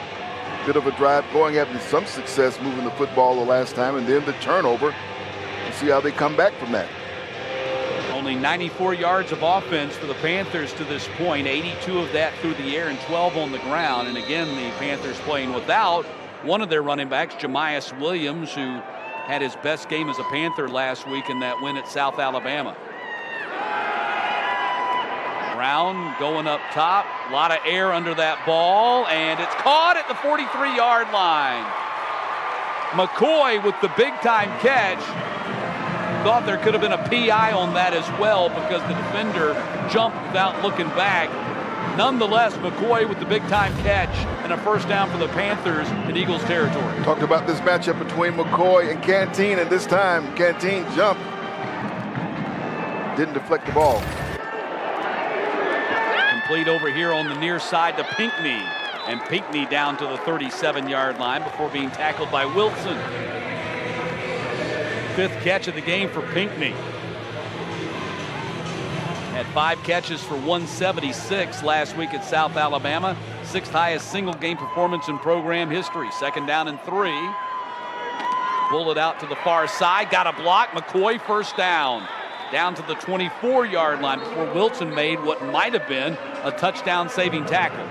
bit of a drive going, having some success moving the football the last time, and then the turnover. We'll see how they come back from that. Only 94 yards of offense for the Panthers to this point, 82 of that through the air and 12 on the ground. And again, the Panthers playing without one of their running backs, Jamias Williams, who had his best game as a Panther last week in that win at South Alabama. Brown going up top, a lot of air under that ball, and it's caught at the 43-yard line. McCoy with the big-time catch. Thought there could have been a PI on that as well because the defender jumped without looking back. Nonetheless, McCoy with the big-time catch and a 1st down for the Panthers in Eagles territory. Talked about this matchup between McCoy and Canteen, and this time Canteen jumped. Didn't deflect the ball. Complete over here on the near side to Pinckney. And Pinckney down to the 37-yard line before being tackled by Wilson. 5th catch of the game for Pinckney. Had 5 catches for 176 last week at South Alabama. 6th highest single game performance in program history. 2nd down and 3. Pull it out to the far side. Got a block. McCoy 1st down. Down to the 24-yard line before Wilson made what might have been a touchdown saving tackle.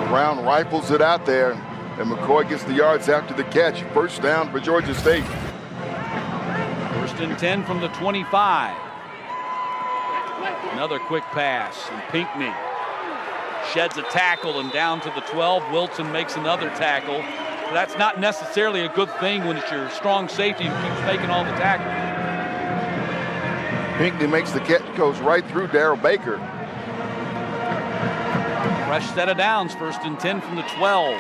Brown rifles it out there, and McCoy gets the yards after the catch. 1st down for Georgia State. 1st and 10 from the 25. Another quick pass, and Pinckney sheds a tackle and down to the 12. Wilson makes another tackle. That's not necessarily a good thing when it's your strong safety who keeps making all the tackles. Pinckney makes the catch, goes right through Darrell Baker. Fresh set of downs, 1st and 10 from the 12.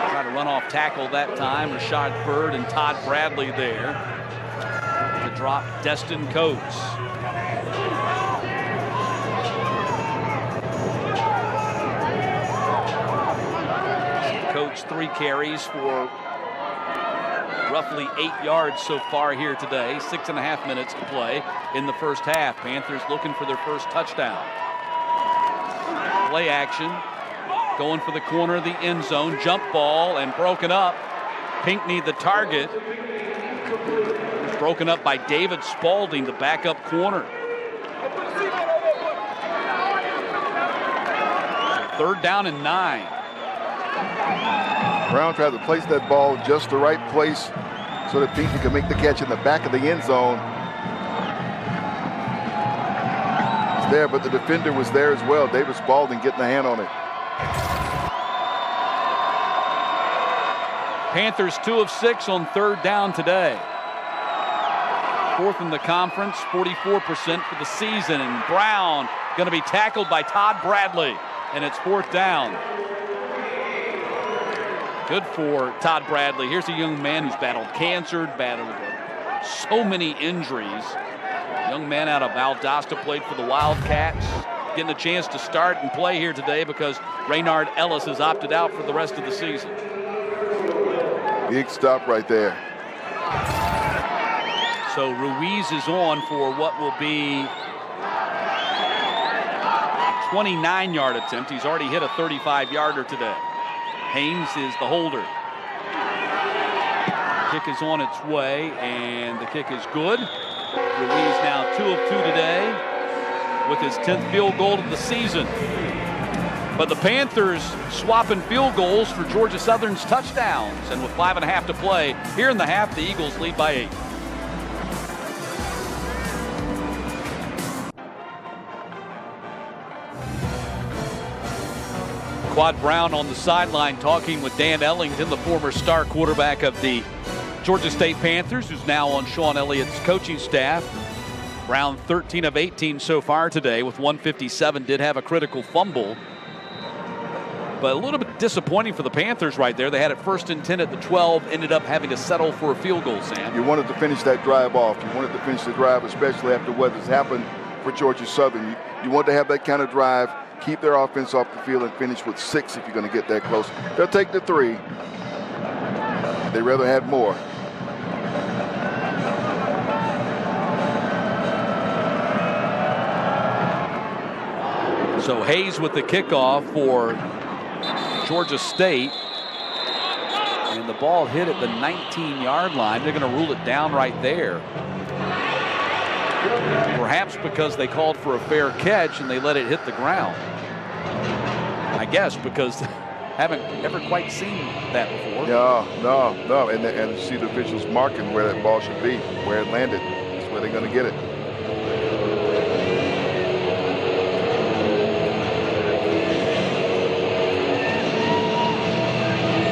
Try to run off tackle that time. Rashad Bird and Todd Bradley there to drop Destin Coates. Coates 3 carries for roughly 8 yards so far here today. 6.5 minutes to play in the 1st half. Panthers looking for their 1st touchdown. Play action. Going for the corner of the end zone. Jump ball and broken up. Pinckney the target. Broken up by David Spalding, the backup corner. 3rd down and 9. Brown tried to place that ball just the right place so that Pinckney could make the catch in the back of the end zone. there, but the defender was there as well. David Spalding getting a hand on it. Panthers 2 of 6 on third down today. Fourth in the conference, 44% for the season. And Brown going to be tackled by Todd Bradley, and it's fourth down. Good for Todd Bradley. Here's a young man who's battled cancer, battled so many injuries. Young man out of Valdosta, played for the Wildcats. Getting a chance to start and play here today because Raynard Ellis has opted out for the rest of the season. Big stop right there. So Ruiz is on for what will be a 29-yard attempt. He's already hit a 35-yarder today. Haynes is the holder. Kick is on its way, and the kick is good. Ruiz now 2 of 2 today with his 10th field goal of the season. But the Panthers swapping field goals for Georgia Southern's touchdowns. And with 5.5 to play here in the half, the Eagles lead by 8. Quad Brown on the sideline talking with Dan Ellington, the former star quarterback of the Georgia State Panthers, who's now on Sean Elliott's coaching staff. Brown 13 of 18 so far today with 157, did have a critical fumble. But a little bit disappointing for the Panthers right there. They had it 1st and 10 at the 12, ended up having to settle for a field goal, Sam. You wanted to finish that drive off. You wanted to finish the drive, especially after what has happened for Georgia Southern. You want to have that kind of drive, keep their offense off the field, and finish with 6 if you're going to get that close. They'll take the 3. They'd rather have more. So Hayes with the kickoff for Georgia State. And the ball hit at the 19-yard line. They're going to rule it down right there. Perhaps because they called for a fair catch and they let it hit the ground. I guess because haven't ever quite seen that before. No. And see the officials marking where that ball should be, where it landed. That's where they're going to get it.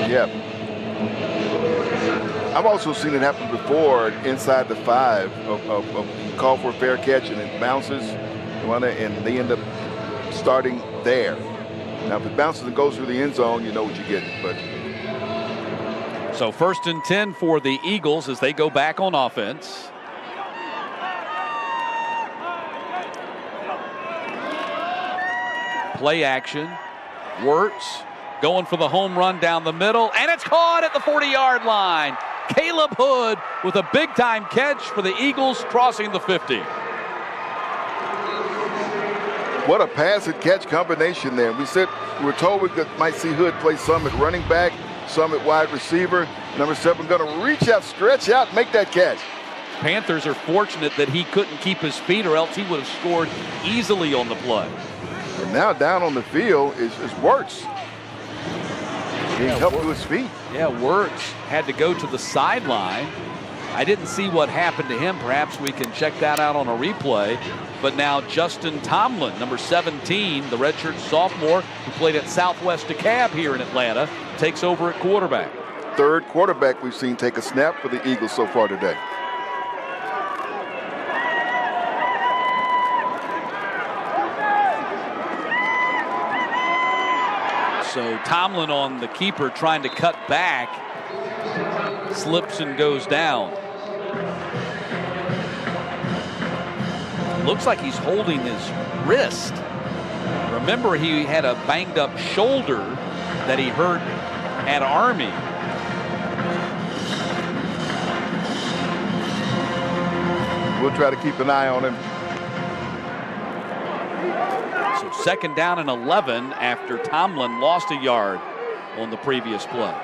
Yeah. I've also seen it happen before inside the 5 of call for a fair catch and it bounces, and they end up starting there. Now, if it bounces and goes through the end zone, you know what you get. But so 1st and 10 for the Eagles as they go back on offense. Play action. Wirtz going for the home run down the middle, and it's caught at the 40-yard line. Caleb Hood with a big-time catch for the Eagles crossing the 50. What a pass and catch combination there. We were told we might see Hood play some at running back, some at wide receiver. Number 7 going to reach out, stretch out, make that catch. Panthers are fortunate that he couldn't keep his feet, or else he would have scored easily on the play. And now down on the field is Wirtz. Being helped to his feet. Yeah, Wirtz had to go to the sideline. I didn't see what happened to him. Perhaps we can check that out on a replay. But now Justin Tomlin, number 17, the redshirt sophomore who played at Southwest DeKalb here in Atlanta, takes over at quarterback. 3rd quarterback we've seen take a snap for the Eagles so far today. So Tomlin on the keeper trying to cut back, slips and goes down. Looks like he's holding his wrist. Remember, he had a banged up shoulder that he hurt at Army. We'll try to keep an eye on him. So 2nd down and 11 after Tomlin lost a yard on the previous play.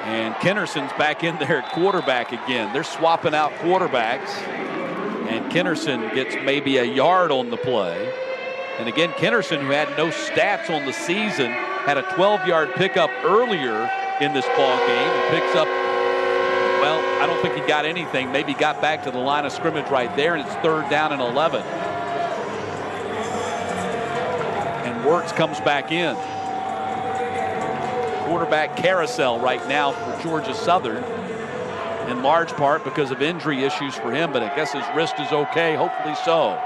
And Kennerson's back in there at quarterback again. They're swapping out quarterbacks. And Kennerson gets maybe a yard on the play. And again, Kennerson, who had no stats on the season, had a 12-yard pickup earlier in this ball game and picks up, well, I don't don't think he got anything. Maybe got back to the line of scrimmage right there, and it's 3rd down and 11. And Wirtz comes back in. Quarterback carousel right now for Georgia Southern, in large part because of injury issues for him, but I guess his wrist is okay, hopefully so.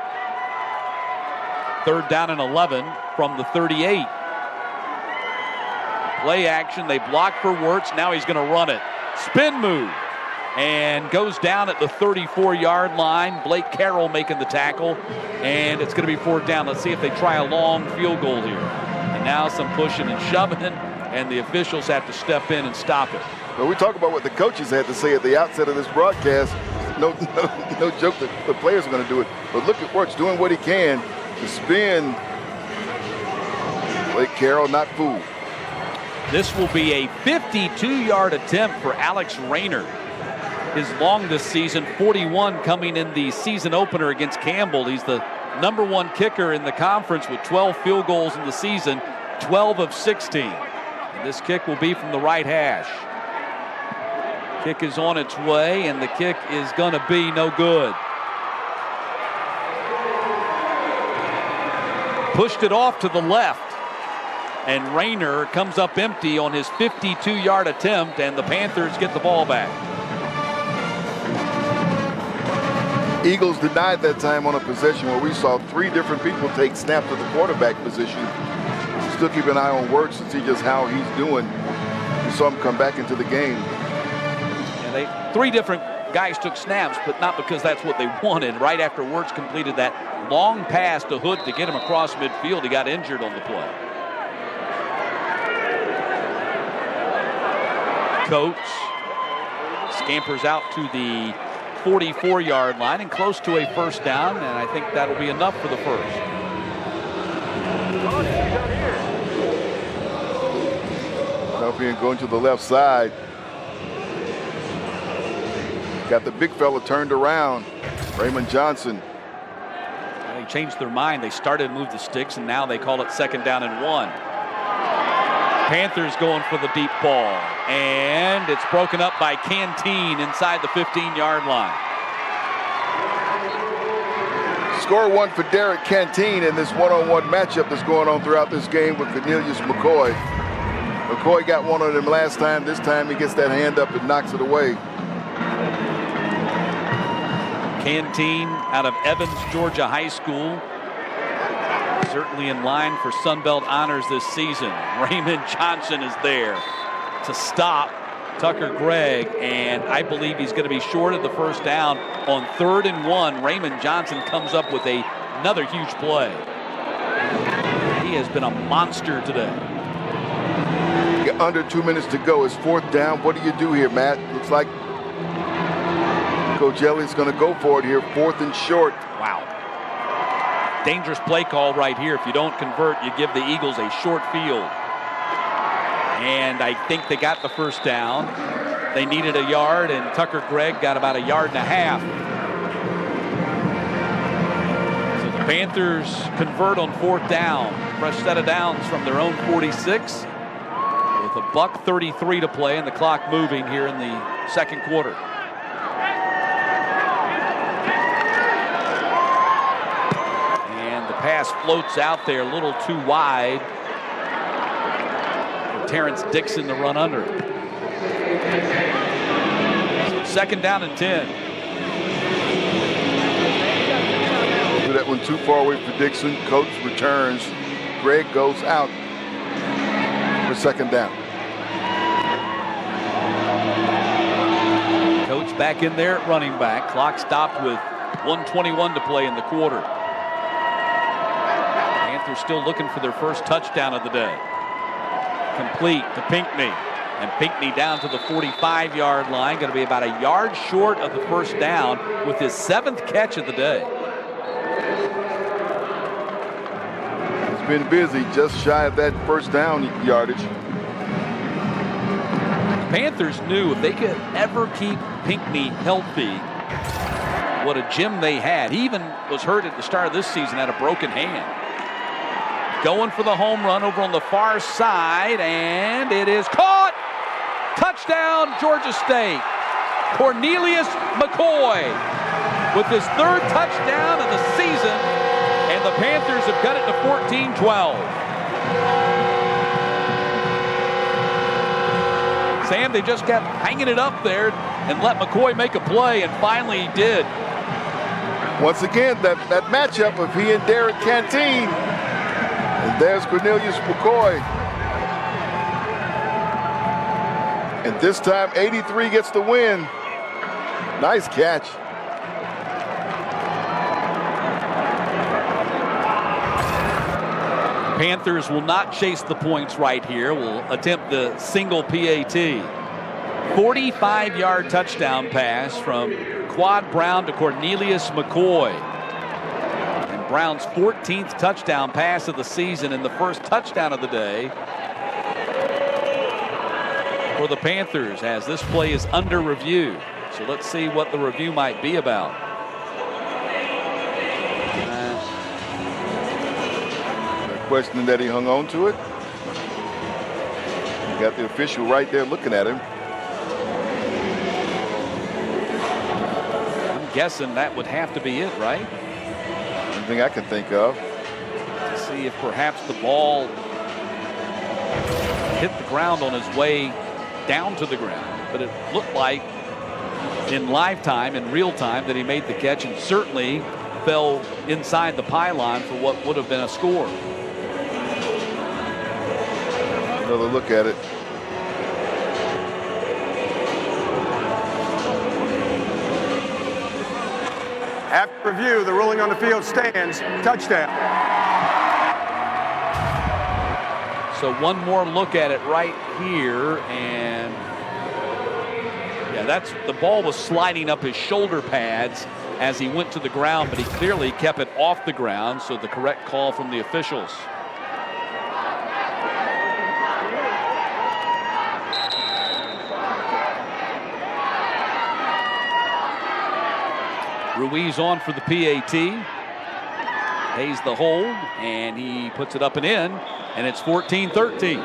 3rd down and 11 from the 38. Play action, they block for Wirtz, now he's going to run it. Spin move, and goes down at the 34-yard line. Blake Carroll making the tackle, and it's going to be 4th down. Let's see if they try a long field goal here. And now some pushing and shoving, and the officials have to step in and stop it. Well, we talk about what the coaches had to say at the outset of this broadcast. No joke that the players are going to do it. But look at Wirtz doing what he can to spin. Blake Carroll not fooled. This will be a 52-yard attempt for Alex Rayner. His longest season, 41, coming in the season opener against Campbell. He's the #1 kicker in the conference with 12 field goals in the season, 12 of 16. And this kick will be from the right hash. Kick is on its way, and the kick is going to be no good. Pushed it off to the left, and Rayner comes up empty on his 52-yard attempt, and the Panthers get the ball back. Eagles denied that time on a possession where we saw 3 different people take snaps at the quarterback position. Still keep an eye on Wirtz to see just how he's doing. We saw him come back into the game. Yeah, 3 different guys took snaps, but not because that's what they wanted. Right after Wirtz completed that long pass to Hood to get him across midfield, he got injured on the play. Coates scampers out to the 44-yard line and close to a 1st down, and I think that'll be enough for the first. Helping going to the left side. Got the big fella turned around. Raymond Johnson. They changed their mind. They started to move the sticks, and now they call it 2nd down and 1. Panthers going for the deep ball, and it's broken up by Canteen inside the 15-yard line. Score 1 for Derek Canteen in this one-on-one matchup that's going on throughout this game with Cornelius McCoy. McCoy got one on him last time. This time he gets that hand up and knocks it away. Canteen out of Evans, Georgia High School. Certainly in line for Sun Belt honors this season. Raymond Johnson is there to stop Tucker Gregg, and I believe he's going to be short of the 1st down on 3rd and 1. Raymond Johnson comes up with another huge play. He has been a monster today. Under 2 minutes to go. It's 4th down. What do you do here, Matt? Looks like Coach Elliott's going to go for it here. 4th and short. Wow. Dangerous play call right here. If you don't convert, you give the Eagles a short field. And I think they got the 1st down. They needed a yard, and Tucker Gregg got about 1.5 yards. So the Panthers convert on 4th down. Fresh set of downs from their own 46. With $1:33 to play and the clock moving here in the 2nd quarter. Pass floats out there a little too wide for Terrence Dixon to run under. So 2nd down and 10. Do that one too far away for Dixon. Coach returns. Gregg goes out for 2nd down. Coach back in there at running back. Clock stopped with 1:21 to play in the quarter. They're still looking for their 1st touchdown of the day. Complete to Pinckney, and Pinckney down to the 45-yard line. Going to be about 1 yard short of the 1st down with his 7th catch of the day. He's been busy, just shy of that 1st down yardage. The Panthers knew if they could ever keep Pinckney healthy, what a gem they had. He even was hurt at the start of this season, had a broken hand. Going for the home run over on the far side, and it is caught. Touchdown, Georgia State. Cornelius McCoy with his 3rd touchdown of the season, and the Panthers have cut it to 14-12. Sam, they just kept hanging it up there and let McCoy make a play, and finally he did. Once again, that matchup of he and Derek Canteen. And there's Cornelius McCoy. And this time, 83 gets the win. Nice catch. Panthers will not chase the points right here. Will attempt the single PAT. 45-yard touchdown pass from Quad Brown to Cornelius McCoy. And Brown's 14th touchdown pass of the season and the first touchdown of the day for the Panthers, as this play is under review. So let's see what the review might be about. Question that he hung on to it. You got the official right there looking at him. I'm guessing that would have to be it, right? Anything I can think of. To see if perhaps the ball hit the ground on his way down to the ground. But it looked like in live time, in real time, that he made the catch and certainly fell inside the pylon for what would have been a score. Another look at it. After review, the ruling on the field stands. Touchdown. So one more look at it right here, and yeah, the ball was sliding up his shoulder pads as he went to the ground, but he clearly kept it off the ground, so the correct call from the officials. Ruiz on for the PAT. Pays the hold, and he puts it up and in, and it's 14-13.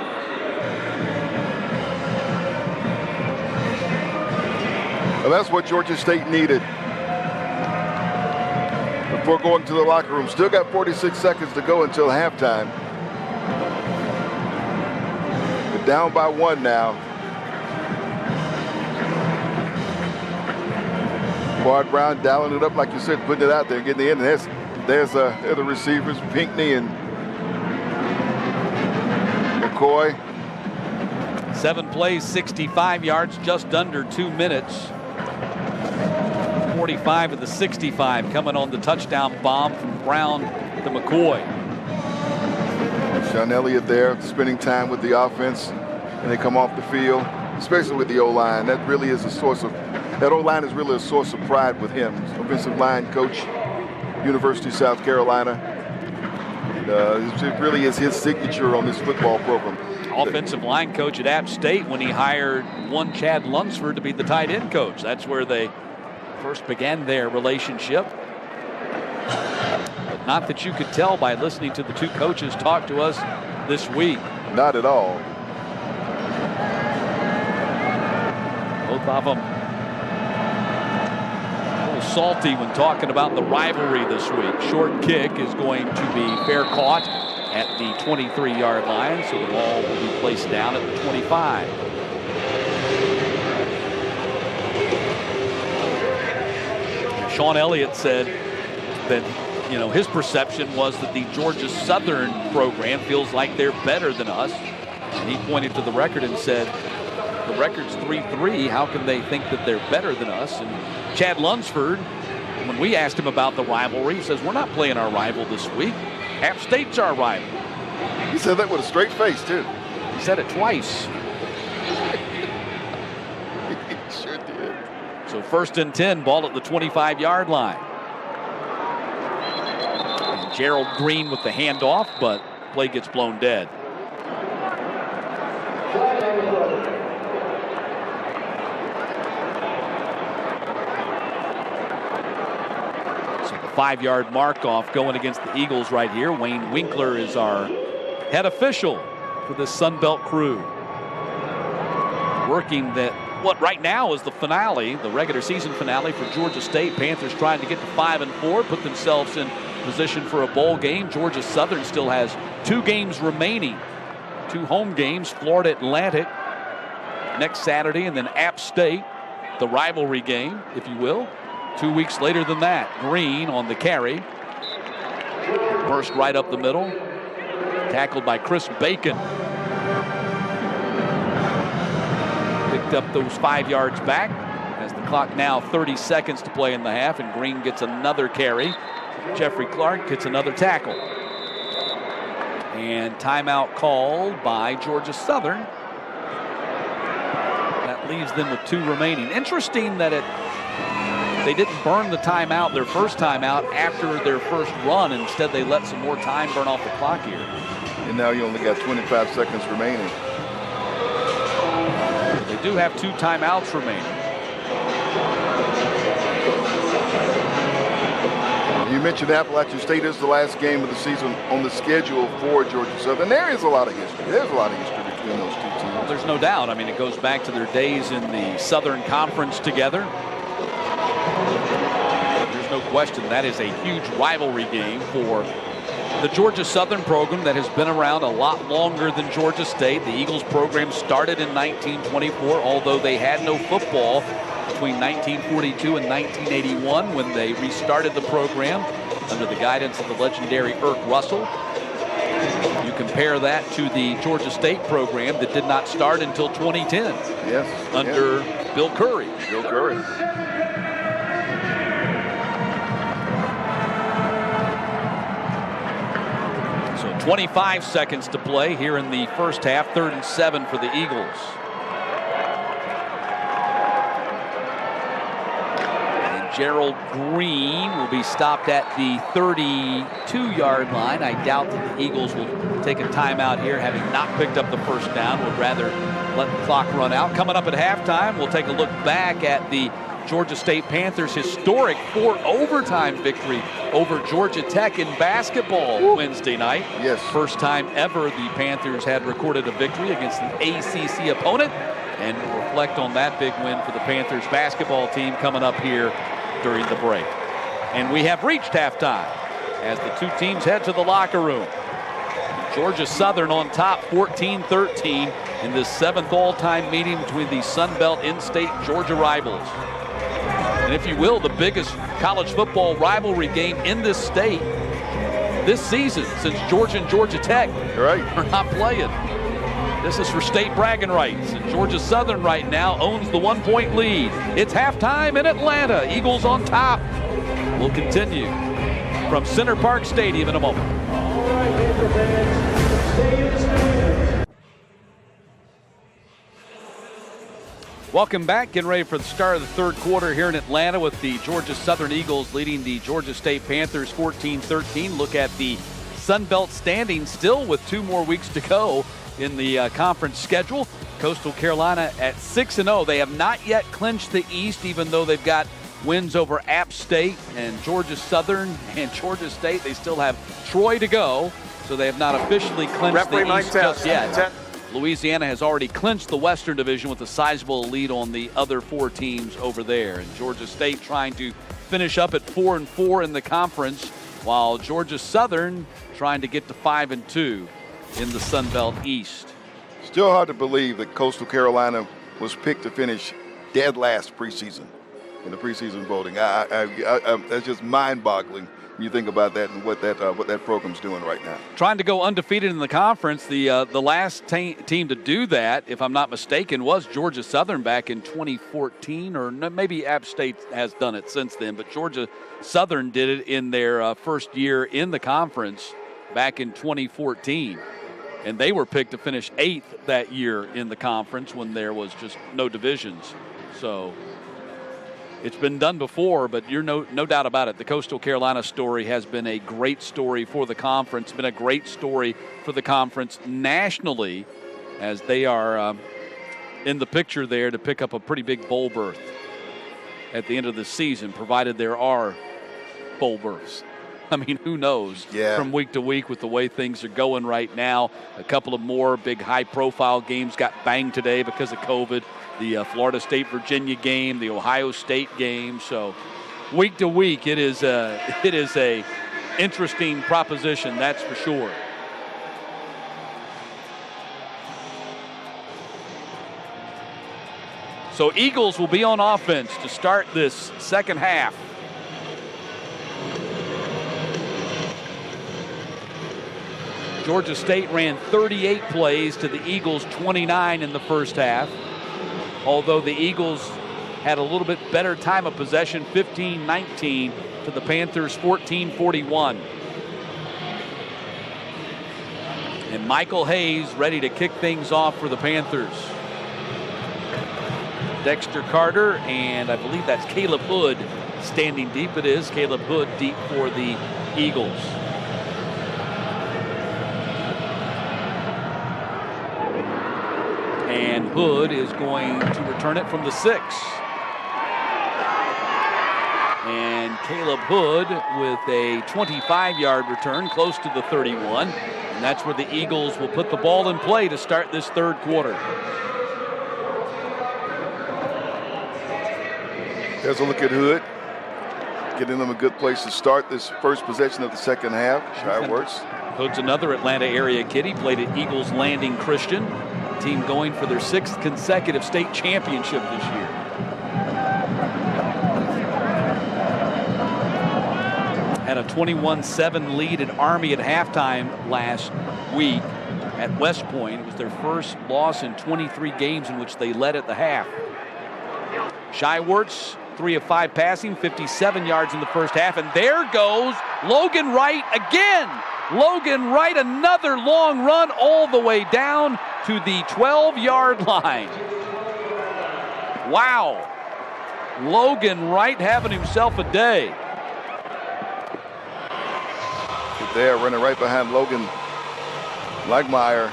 Well, that's what Georgia State needed before going to the locker room. Still got 46 seconds to go until halftime. But down by 1 now. Quad Brown dialing it up, like you said, putting it out there, getting the end. There's the receivers, Pinckney and McCoy. 7 plays, 65 yards, just under 2 minutes. 45 of the 65 coming on the touchdown bomb from Brown to McCoy. Sean Elliott there, spending time with the offense, and they come off the field, especially with the O-line. That really is a source of, that O-line is really a source of pride with him. Offensive line coach, University of South Carolina. And, it really is his signature on this football program. Offensive line coach at App State when he hired one Chad Lunsford to be the tight end coach. That's where they first began their relationship. But not that you could tell by listening to the two coaches talk to us this week. Not at all. Both of them a little salty when talking about the rivalry this week. Short kick is going to be fair caught at the 23-yard line, so the ball will be placed down at the 25. Sean Elliott said that, his perception was that the Georgia Southern program feels like they're better than us. And he pointed to the record and said, the record's 3-3. How can they think that they're better than us? And Chad Lunsford, when we asked him about the rivalry, he says, we're not playing our rival this week. App State's our rival. He said that with a straight face, too. He said it twice. He sure did. So 1st and 10, ball at the 25-yard line. And Gerald Green with the handoff, but play gets blown dead. So the 5-yard mark off going against the Eagles right here. Wayne Winkler is our head official for this Sun Belt crew. Working that what right now is the finale, the regular season finale for Georgia State. Panthers trying to get to 5-4, put themselves in position for a bowl game. Georgia Southern still has 2 games remaining, 2 home games. Florida Atlantic next Saturday, and then App State, the rivalry game, if you will, 2 weeks later than that. Green on the carry. Burst right up the middle. Tackled by Chris Bacon. Picked up those 5 yards back as the clock now 30 seconds to play in the half, and Green gets another carry. Jeffrey Clark gets another tackle. And timeout called by Georgia Southern. That leaves them with 2 remaining. Interesting that they didn't burn the timeout, their first timeout, after their first run. Instead, they let some more time burn off the clock here. And now you only got 25 seconds remaining. They do have 2 timeouts remaining. You mentioned Appalachian State is the last game of the season on the schedule for Georgia Southern. There is a lot of history. There's a lot of history between those 2 teams. Well, there's no doubt. I mean, it goes back to their days in the Southern Conference together. There's no question that is a huge rivalry game for the Georgia Southern program that has been around a lot longer than Georgia State. The Eagles program started in 1924, although they had no football between 1942 and 1981 when they restarted the program under the guidance of the legendary Irk Russell. You compare that to the Georgia State program that did not start until 2010. Yes. Under Bill Curry. Bill Curry. So 25 seconds to play here in the first half. 3rd and 7 for the Eagles. Gerald Green will be stopped at the 32-yard line. I doubt that the Eagles will take a timeout here, having not picked up the first down. Would rather let the clock run out. Coming up at halftime, we'll take a look back at the Georgia State Panthers' historic 4 overtime victory over Georgia Tech in basketball Wednesday night. Yes. First time ever the Panthers had recorded a victory against an ACC opponent. And we'll reflect on that big win for the Panthers basketball team coming up here during the break. And we have reached halftime as the 2 teams head to the locker room. Georgia Southern on top 14-13 in this 7th all-time meeting between the Sun Belt in-state Georgia rivals. And if you will, the biggest college football rivalry game in this state this season since Georgia and Georgia Tech are not playing. This is for state bragging rights, and Georgia Southern right now owns the 1-point lead. It's halftime in Atlanta. Eagles on top. We'll continue from Center Park Stadium in a moment. Welcome back. Getting ready for the start of the 3rd quarter here in Atlanta with the Georgia Southern Eagles leading the Georgia State Panthers 14-13. Look at the Sun Belt standings still with 2 more weeks to go in the conference schedule. Coastal Carolina at 6-0. They have not yet clinched the East, even though they've got wins over App State and Georgia Southern and Georgia State. They still have Troy to go, so they have not officially clinched the East just yet. Louisiana has already clinched the Western Division with a sizable lead on the other 4 teams over there. And Georgia State trying to finish up at 4-4 in the conference, while Georgia Southern trying to get to 5-2 in the Sun Belt East. Still hard to believe that Coastal Carolina was picked to finish dead last preseason in the preseason voting. That's just mind-boggling when you think about that and what that program's doing right now. Trying to go undefeated in the conference. The last team to do that, if I'm not mistaken, was Georgia Southern back in 2014, or maybe App State has done it since then. But Georgia Southern did it in their first year in the conference back in 2014. And they were picked to finish 8th that year in the conference when there was just no divisions. So it's been done before, but you're no doubt about it. The Coastal Carolina story has been a great story for the conference, been a great story for the conference nationally, as they are in the picture there to pick up a pretty big bowl berth at the end of the season, provided there are bowl berths. I mean, who knows from week to week with the way things are going right now. A couple of more big high-profile games got banged today because of COVID. The Florida State-Virginia game, the Ohio State game. So week to week, it is a interesting proposition, that's for sure. So Eagles will be on offense to start this second half. Georgia State ran 38 plays to the Eagles 29 in the first half. Although the Eagles had a little bit better time of possession, 15-19 to the Panthers 14-41. And Michael Hayes ready to kick things off for the Panthers. Dexter Carter, and I believe that's Caleb Hood standing deep. It is Caleb Hood deep for the Eagles. And Hood is going to return it from the 6. And Caleb Hood with a 25-yard return close to the 31. And that's where the Eagles will put the ball in play to start this third quarter. There's a look at Hood, getting them a good place to start this first possession of the second half. Shy Werts. Hood's another Atlanta area kid. He played at Eagles Landing Christian, team going for their 6th consecutive state championship this year. Had a 21-7 lead at Army at halftime last week at West Point. It was their first loss in 23 games in which they led at the half. Shy Werts, 3 of 5 passing, 57 yards in the first half. And there goes Logan Wright again. Logan Wright, another long run all the way down to the 12-yard line. Wow. Logan Wright having himself a day. There, running right behind Logan Langmeyer,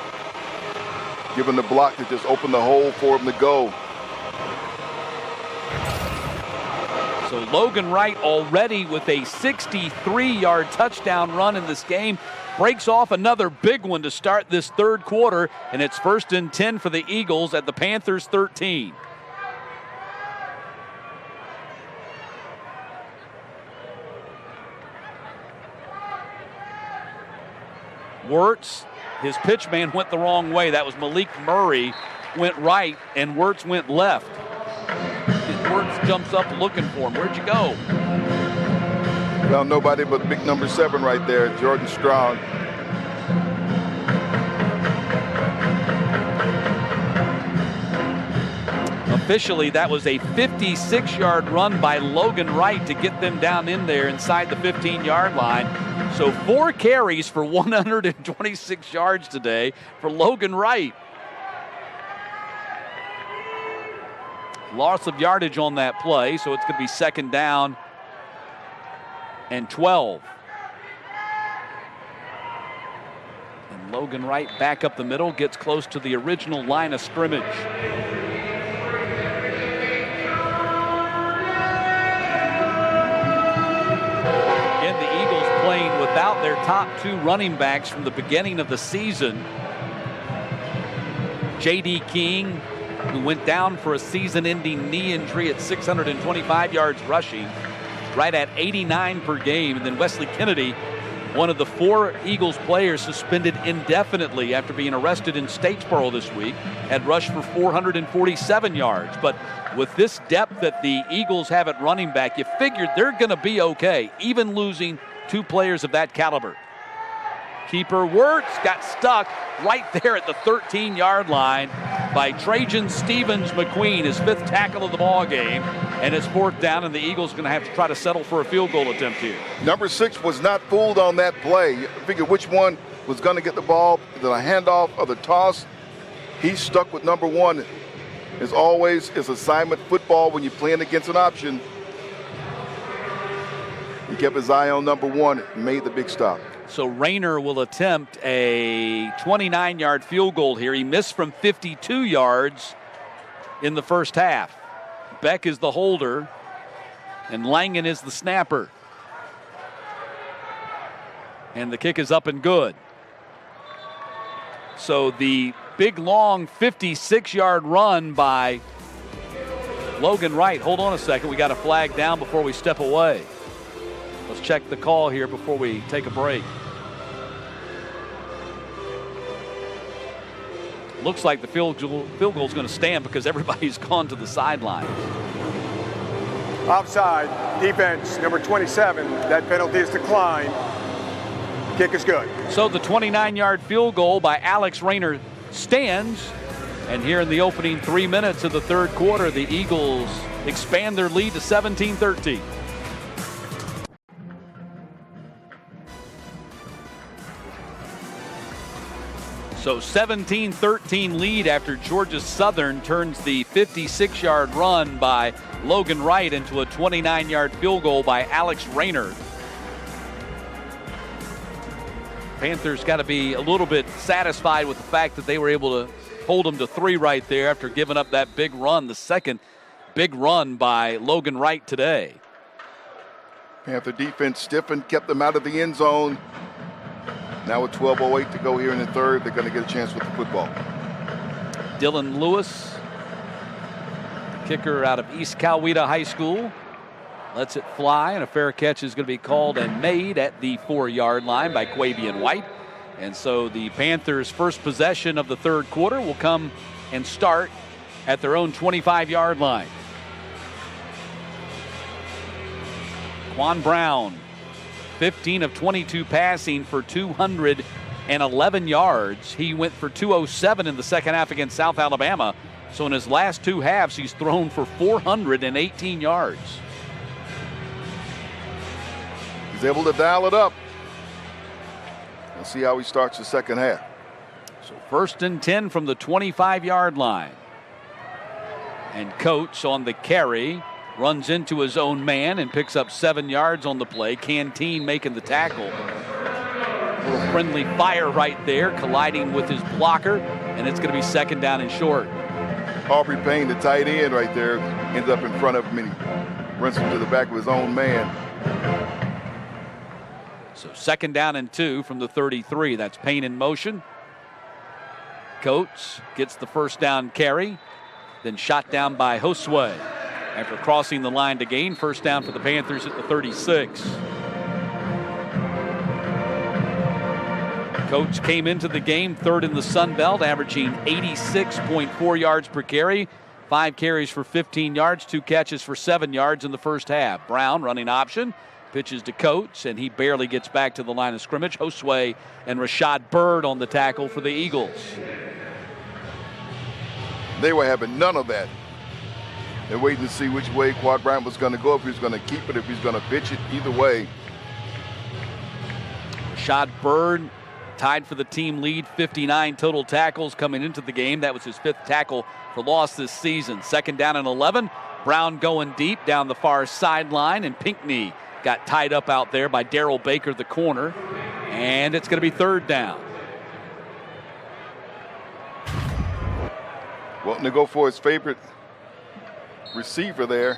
giving the block to just open the hole for him to go. So Logan Wright already with a 63-yard touchdown run in this game. Breaks off another big one to start this third quarter, and it's 1st and 10 for the Eagles at the Panthers 13. Werts, his pitch man went the wrong way. That was Malik Murray, went right, and Werts went left. Werts jumps up looking for him. Where'd you go? Well, nobody but big number 7 right there, Jordan Strong. Officially, that was a 56-yard run by Logan Wright to get them down in there inside the 15-yard line. So 4 carries for 126 yards today for Logan Wright. Loss of yardage on that play, so it's going to be 2nd down and 12. And Logan Wright back up the middle, gets close to the original line of scrimmage. Again, the Eagles playing without their top 2 running backs from the beginning of the season. J.D. King, who went down for a season-ending knee injury at 625 yards rushing, right at 89 per game. And then Wesley Kennedy, one of the 4 Eagles players suspended indefinitely after being arrested in Statesboro this week, had rushed for 447 yards. But with this depth that the Eagles have at running back, you figured they're going to be okay, even losing 2 players of that caliber. Keeper Werts got stuck right there at the 13-yard line by Trajan Stevens McQueen, his 5th tackle of the ball game, and it's 4th down, and the Eagles going to have to try to settle for a field goal attempt here. Number 6 was not fooled on that play. You figure which one was going to get the ball, the handoff or the toss. He stuck with number 1. As always, it's assignment football when you're playing against an option. He kept his eye on number 1 and made the big stop. So Rayner will attempt a 29-yard field goal here. He missed from 52 yards in the first half. Beck is the holder, and Langen is the snapper. And the kick is up and good. So the big, long 56-yard run by Logan Wright. Hold on a second. We got a flag down before we step away. Let's check the call here before we take a break. Looks like the field goal is going to stand because everybody's gone to the sideline. Offside, defense, number 27. That penalty is declined. Kick is good. So the 29-yard field goal by Alex Rayner stands. And here in the opening 3 minutes of the third quarter, the Eagles expand their lead to 17-13. So 17-13 lead after Georgia Southern turns the 56-yard run by Logan Wright into a 29-yard field goal by Alex Rayner. Panthers got to be a little bit satisfied with the fact that they were able to hold them to 3 right there after giving up that big run, the second big run by Logan Wright today. Panther defense stiffened, kept them out of the end zone. Now with 12:08 to go here in the third, they're going to get a chance with the football. Dylan Lewis, kicker out of East Coweta High School, lets it fly, and a fair catch is going to be called and made at the 4-yard line by Quavian White. And so the Panthers' first possession of the third quarter will come and start at their own 25-yard line. Quan Brown, 15 of 22 passing for 211 yards. He went for 207 in the second half against South Alabama. So in his last 2 halves, he's thrown for 418 yards. He's able to dial it up. We'll see how he starts the second half. So 1st and 10 from the 25-yard line. And Coates on the carry runs into his own man and picks up 7 yards on the play. Canteen making the tackle. A little friendly fire right there, colliding with his blocker, and it's going to be 2nd down and short. Aubrey Payne, the tight end right there, ends up in front of him and he runs him to the back of his own man. So 2nd down and 2 from the 33. That's Payne in motion. Coates gets the first down carry, then shot down by Josue after crossing the line to gain first down for the Panthers at the 36. Coates came into the game 3rd in the Sun Belt, averaging 86.4 yards per carry, 5 carries for 15 yards, 2 catches for 7 yards in the first half. Brown running option, pitches to Coates, and he barely gets back to the line of scrimmage. Josue and Rashad Byrd on the tackle for the Eagles. They were having none of that. They're waiting to see which way Quad Bryant was going to go, if he was going to keep it, if he's going to pitch it, either way. Rashad Byrd tied for the team lead, 59 total tackles coming into the game. That was his 5th tackle for loss this season. 2nd down and 11. Brown going deep down the far sideline, and Pinckney got tied up out there by Darrell Baker, the corner. And it's going to be 3rd down. Wanting to go for his favorite receiver there.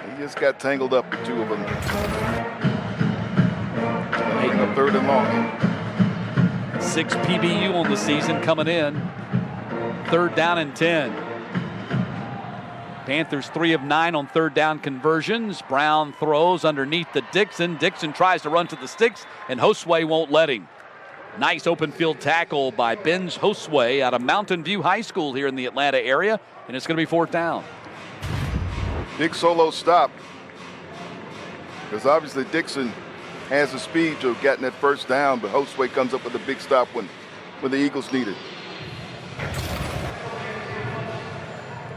He just got tangled up with 2 of them. Bring up 3rd and long. 6 PBU on the season coming in. 3rd down and 10. Panthers 3 of 9 on 3rd down conversions. Brown throws underneath the Dixon. Dixon tries to run to the sticks, and Josue won't let him. Nice open field tackle by Benz Josue out of Mountain View High School here in the Atlanta area, and it's going to be 4th down. Big solo stop, because obviously Dixon has the speed to have gotten that first down, but Josue comes up with a big stop when the Eagles need it.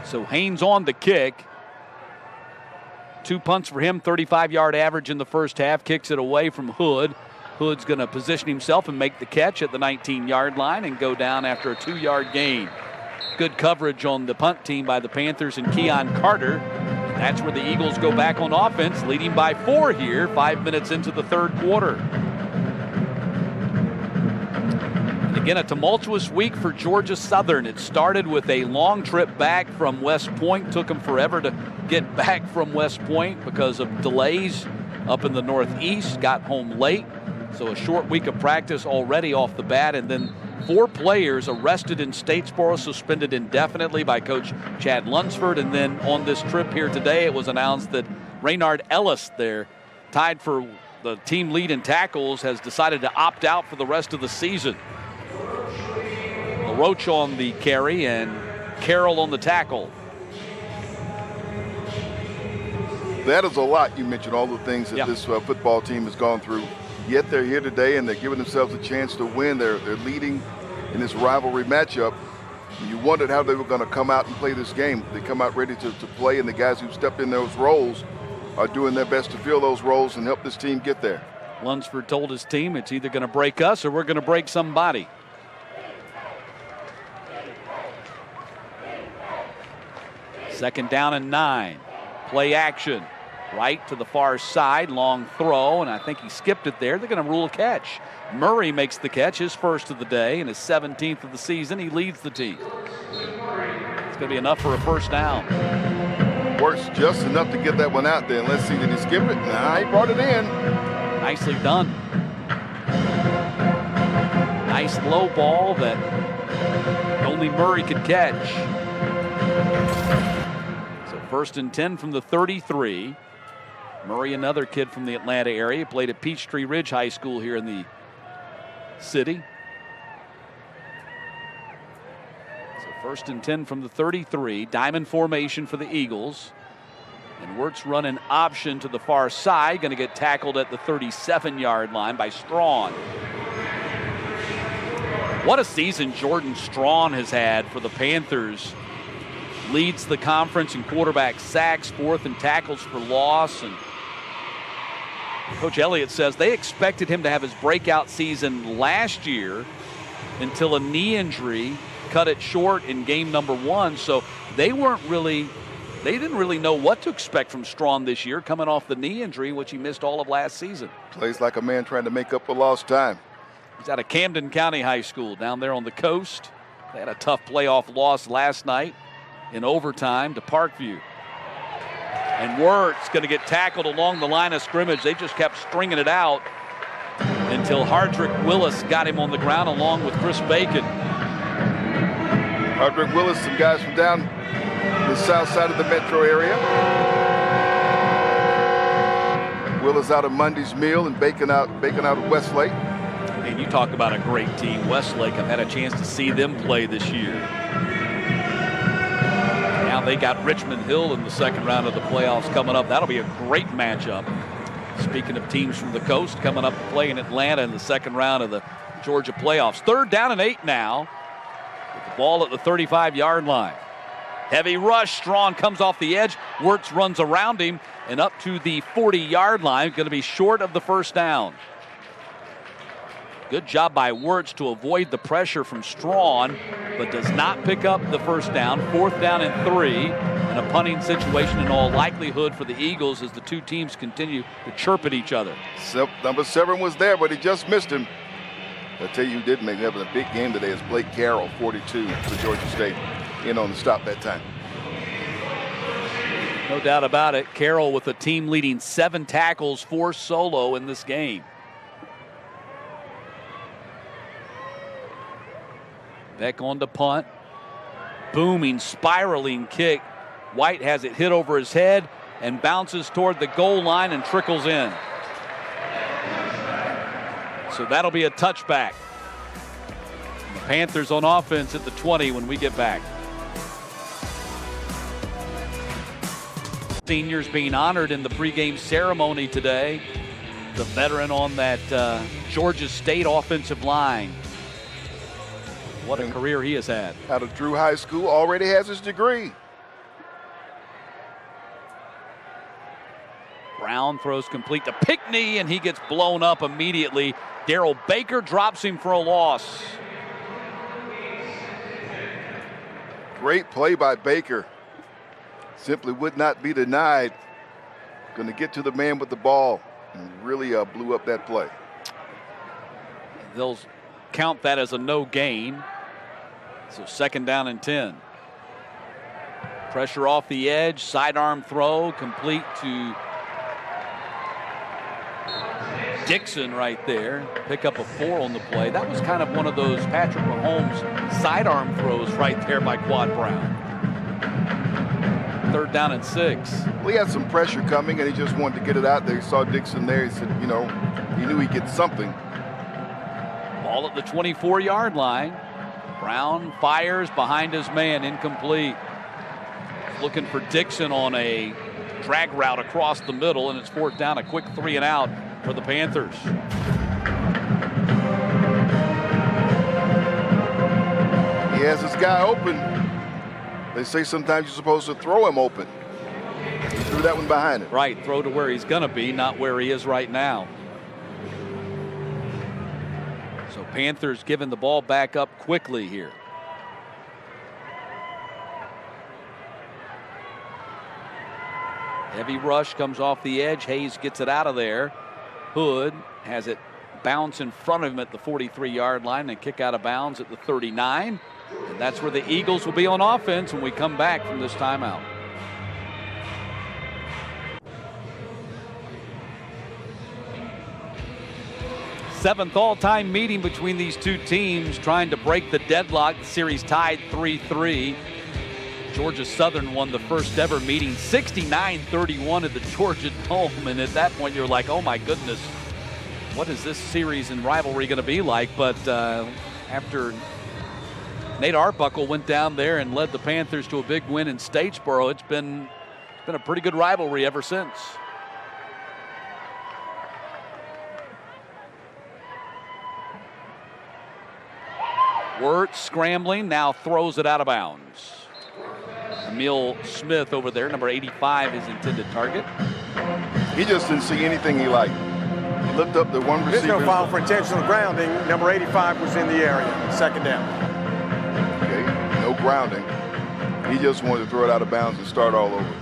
So Haynes on the kick. 2 punts for him, 35-yard average in the first half. Kicks it away from Hood. Hood's going to position himself and make the catch at the 19-yard line and go down after a 2-yard gain. Good coverage on the punt team by the Panthers and Keon Carter. And that's where the Eagles go back on offense, leading by 4 here, 5 minutes into the third quarter. And again, a tumultuous week for Georgia Southern. It started with a long trip back from West Point. Took them forever to get back from West Point because of delays up in the Northeast. Got home late. So a short week of practice already off the bat, and then 4 players arrested in Statesboro, suspended indefinitely by Coach Chad Lunsford. And then on this trip here today, it was announced that Raynard Ellis, there, tied for the team lead in tackles, has decided to opt out for the rest of the season. LaRoche on the carry and Carroll on the tackle. That is a lot. You mentioned all the things that this football team has gone through. Yet they're here today and they're giving themselves a chance to win. They're leading in this rivalry matchup. You wondered how they were going to come out and play this game. They come out ready to play, and the guys who stepped in those roles are doing their best to fill those roles and help this team get there. Lunsford told his team it's either going to break us or we're going to break somebody. Second down and 9. Play action. Right to the far side, long throw, and I think he skipped it there. They're going to rule a catch. Murray makes the catch, his first of the day, and his 17th of the season. He leads the team. It's going to be enough for a first down. Works just enough to get that one out there. And let's see, did he skip it? Nah, he brought it in. Nicely done. Nice low ball that only Murray could catch. So 1st and 10 from the 33. Murray, another kid from the Atlanta area, played at Peachtree Ridge High School here in the city. So 1st and 10 from the 33. Diamond formation for the Eagles. And Wirtz running option to the far side. Going to get tackled at the 37-yard line by Strawn. What a season Jordan Strawn has had for the Panthers. Leads the conference in quarterback sacks, 4th in tackles for loss. And Coach Elliott says they expected him to have his breakout season last year until a knee injury cut it short in game number 1. So they didn't really know what to expect from Strawn this year, coming off the knee injury, which he missed all of last season. Plays like a man trying to make up for lost time. He's out of Camden County High School down there on the coast. They had a tough playoff loss last night in overtime to Parkview. And Wirtz going to get tackled along the line of scrimmage. They just kept stringing it out until Hardrick Willis got him on the ground along with Chris Bacon. Hardrick Willis, some guys from down the south side of the metro area. And Willis out of Monday's Mill and Bacon out of Westlake. And you talk about a great team. Westlake, I've had a chance to see them play this year. Now they got Richmond Hill in the second round of the playoffs coming up. That'll be a great matchup. Speaking of teams from the coast coming up to play in Atlanta in the second round of the Georgia playoffs. 3rd down and 8 now. With the ball at the 35-yard line. Heavy rush. Strawn comes off the edge. Wirtz runs around him and up to the 40-yard line. Going to be short of the first down. Good job by Wirtz to avoid the pressure from Strawn, but does not pick up the first down. 4th down and 3, and a punting situation in all likelihood for the Eagles as the two teams continue to chirp at each other. Number 7 was there, but he just missed him. I tell you, who did make having a big game today is Blake Carroll, 42 for Georgia State, in on the stop that time. No doubt about it. Carroll with a team leading 7 tackles, 4 solo in this game. Beck on to punt. Booming, spiraling kick. White has it hit over his head and bounces toward the goal line and trickles in. So that'll be a touchback. The Panthers on offense at the 20 when we get back. Seniors being honored in the pregame ceremony today. The veteran on that Georgia State offensive line. What a career he has had. Out of Drew High School, already has his degree. Brown throws complete to Pickney, and he gets blown up immediately. Darrell Baker drops him for a loss. Great play by Baker. Simply would not be denied. Going to get to the man with the ball and really blew up that play. They'll count that as a no gain. So 2nd down and 10. Pressure off the edge, sidearm throw, complete to Dixon right there. Pick up a 4 on the play. That was kind of one of those Patrick Mahomes sidearm throws right there by Quad Brown. 3rd down and 6. Well, he had some pressure coming, and he just wanted to get it out there. He saw Dixon there. He said, you know, he knew he'd get something. Ball at the 24-yard line. Brown fires behind his man, incomplete. Looking for Dixon on a drag route across the middle, and it's 4th down, a quick 3 and out for the Panthers. He has this guy open. They say sometimes you're supposed to throw him open. He threw that one behind him. Right, throw to where he's going to be, not where he is right now. So Panthers giving the ball back up quickly here. Heavy rush comes off the edge. Hayes gets it out of there. Hood has it bounce in front of him at the 43-yard line and kick out of bounds at the 39. And that's where the Eagles will be on offense when we come back from this timeout. Seventh all-time meeting between these two teams, trying to break the deadlock. The series tied 3-3. Georgia Southern won the first ever meeting 69-31 at the Georgia Dome. And at that point, you're like, oh my goodness, what is this series and rivalry going to be like? But after Nate Arbuckle went down there and led the Panthers to a big win in Statesboro, it's been a pretty good rivalry ever since. Wirtz scrambling, now throws it out of bounds. Emil Smith over there, number 85, his intended target. He just didn't see anything he liked. He looked up the one receiver. There's no foul for intentional grounding. Number 85 was in the area. 2nd down. Okay, no grounding. He just wanted to throw it out of bounds and start all over.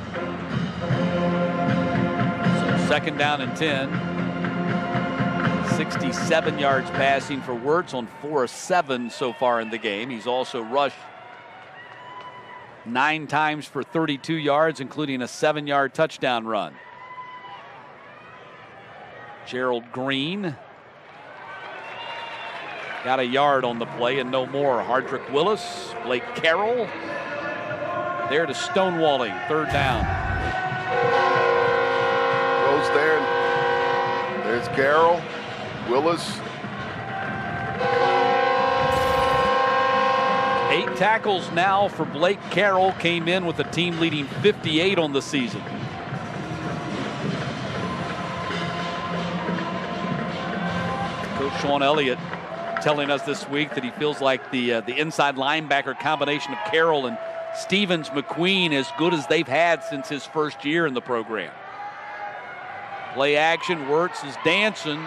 So 2nd down and 10. 67 yards passing for Wirtz on 4 of 7 so far in the game. He's also rushed 9 times for 32 yards, including a 7-yard touchdown run. Gerald Green got a yard on the play and no more. Hardrick Willis, Blake Carroll there to stonewalling. 3rd down. Goes there. There's Carroll. Willis. 8 tackles now for Blake Carroll. Came in with a team leading 58 on the season. Coach Sean Elliott telling us this week that he feels like the inside linebacker combination of Carroll and Stevens McQueen as good as they've had since his first year in the program. Play action, Wirtz is dancing.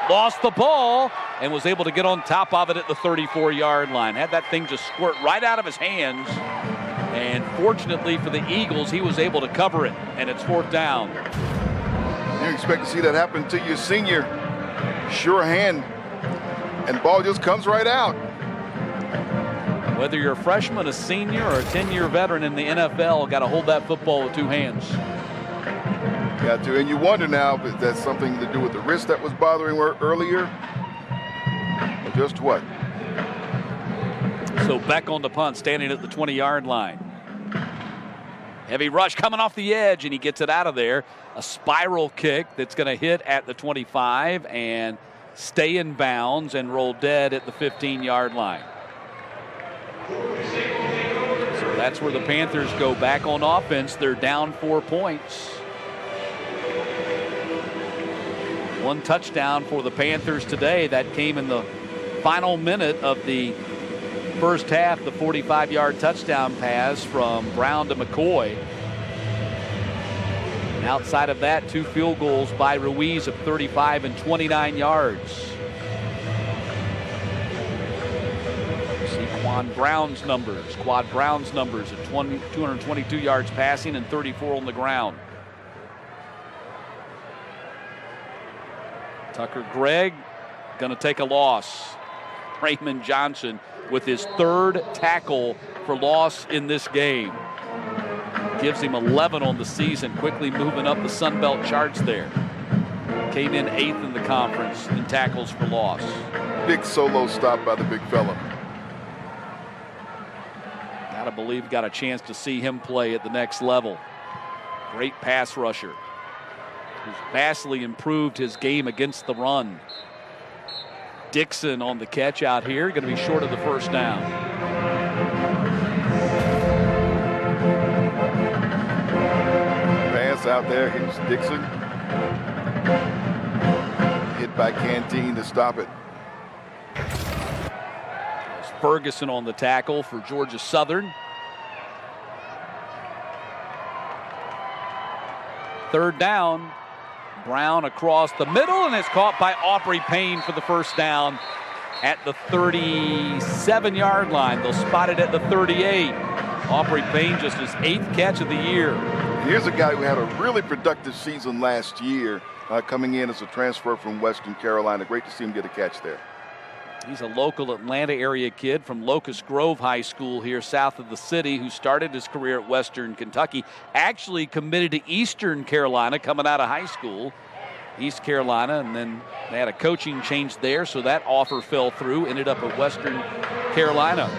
Lost the ball and was able to get on top of it at the 34-yard line. Had that thing just squirt right out of his hands. And fortunately for the Eagles, he was able to cover it, and it's 4th down. You expect to see that happen to your senior. Sure hand, and ball just comes right out. Whether you're a freshman, a senior, or a 10-year veteran in the NFL, got to hold that football with 2 hands. Got to, and you wonder now if that's something to do with the wrist that was bothering her earlier, or just what? So Beck on the punt, standing at the 20-yard line. Heavy rush coming off the edge, and he gets it out of there. A spiral kick that's going to hit at the 25 and stay in bounds and roll dead at the 15-yard line. So that's where the Panthers go back on offense. They're down 4 points. 1 touchdown for the Panthers today. That came in the final minute of the first half, the 45-yard touchdown pass from Brown to McCoy. And outside of that, 2 field goals by Ruiz of 35 and 29 yards. See Quad Brown's numbers at 222 yards passing and 34 on the ground. Tucker Gregg going to take a loss. Raymond Johnson with his 3rd tackle for loss in this game. Gives him 11 on the season, quickly moving up the Sun Belt charts there. Came in 8th in the conference in tackles for loss. Big solo stop by the big fella. Gotta believe got a chance to see him play at the next level. Great pass rusher. Who's vastly improved his game against the run. Dixon on the catch out here, going to be short of the first down. Pass out there, here's Dixon. Hit by Canteen to stop it. There's Ferguson on the tackle for Georgia Southern. Third down. Brown across the middle, and it's caught by Aubrey Payne for the first down at the 37-yard line. They'll spot it at the 38. Aubrey Payne just his 8th catch of the year. Here's a guy who had a really productive season last year, coming in as a transfer from Western Carolina. Great to see him get a catch there. He's a local Atlanta area kid from Locust Grove High School here south of the city, who started his career at Western Kentucky. Actually committed to Eastern Carolina coming out of high school. East Carolina, and then they had a coaching change there, so that offer fell through. Ended up at Western Carolina.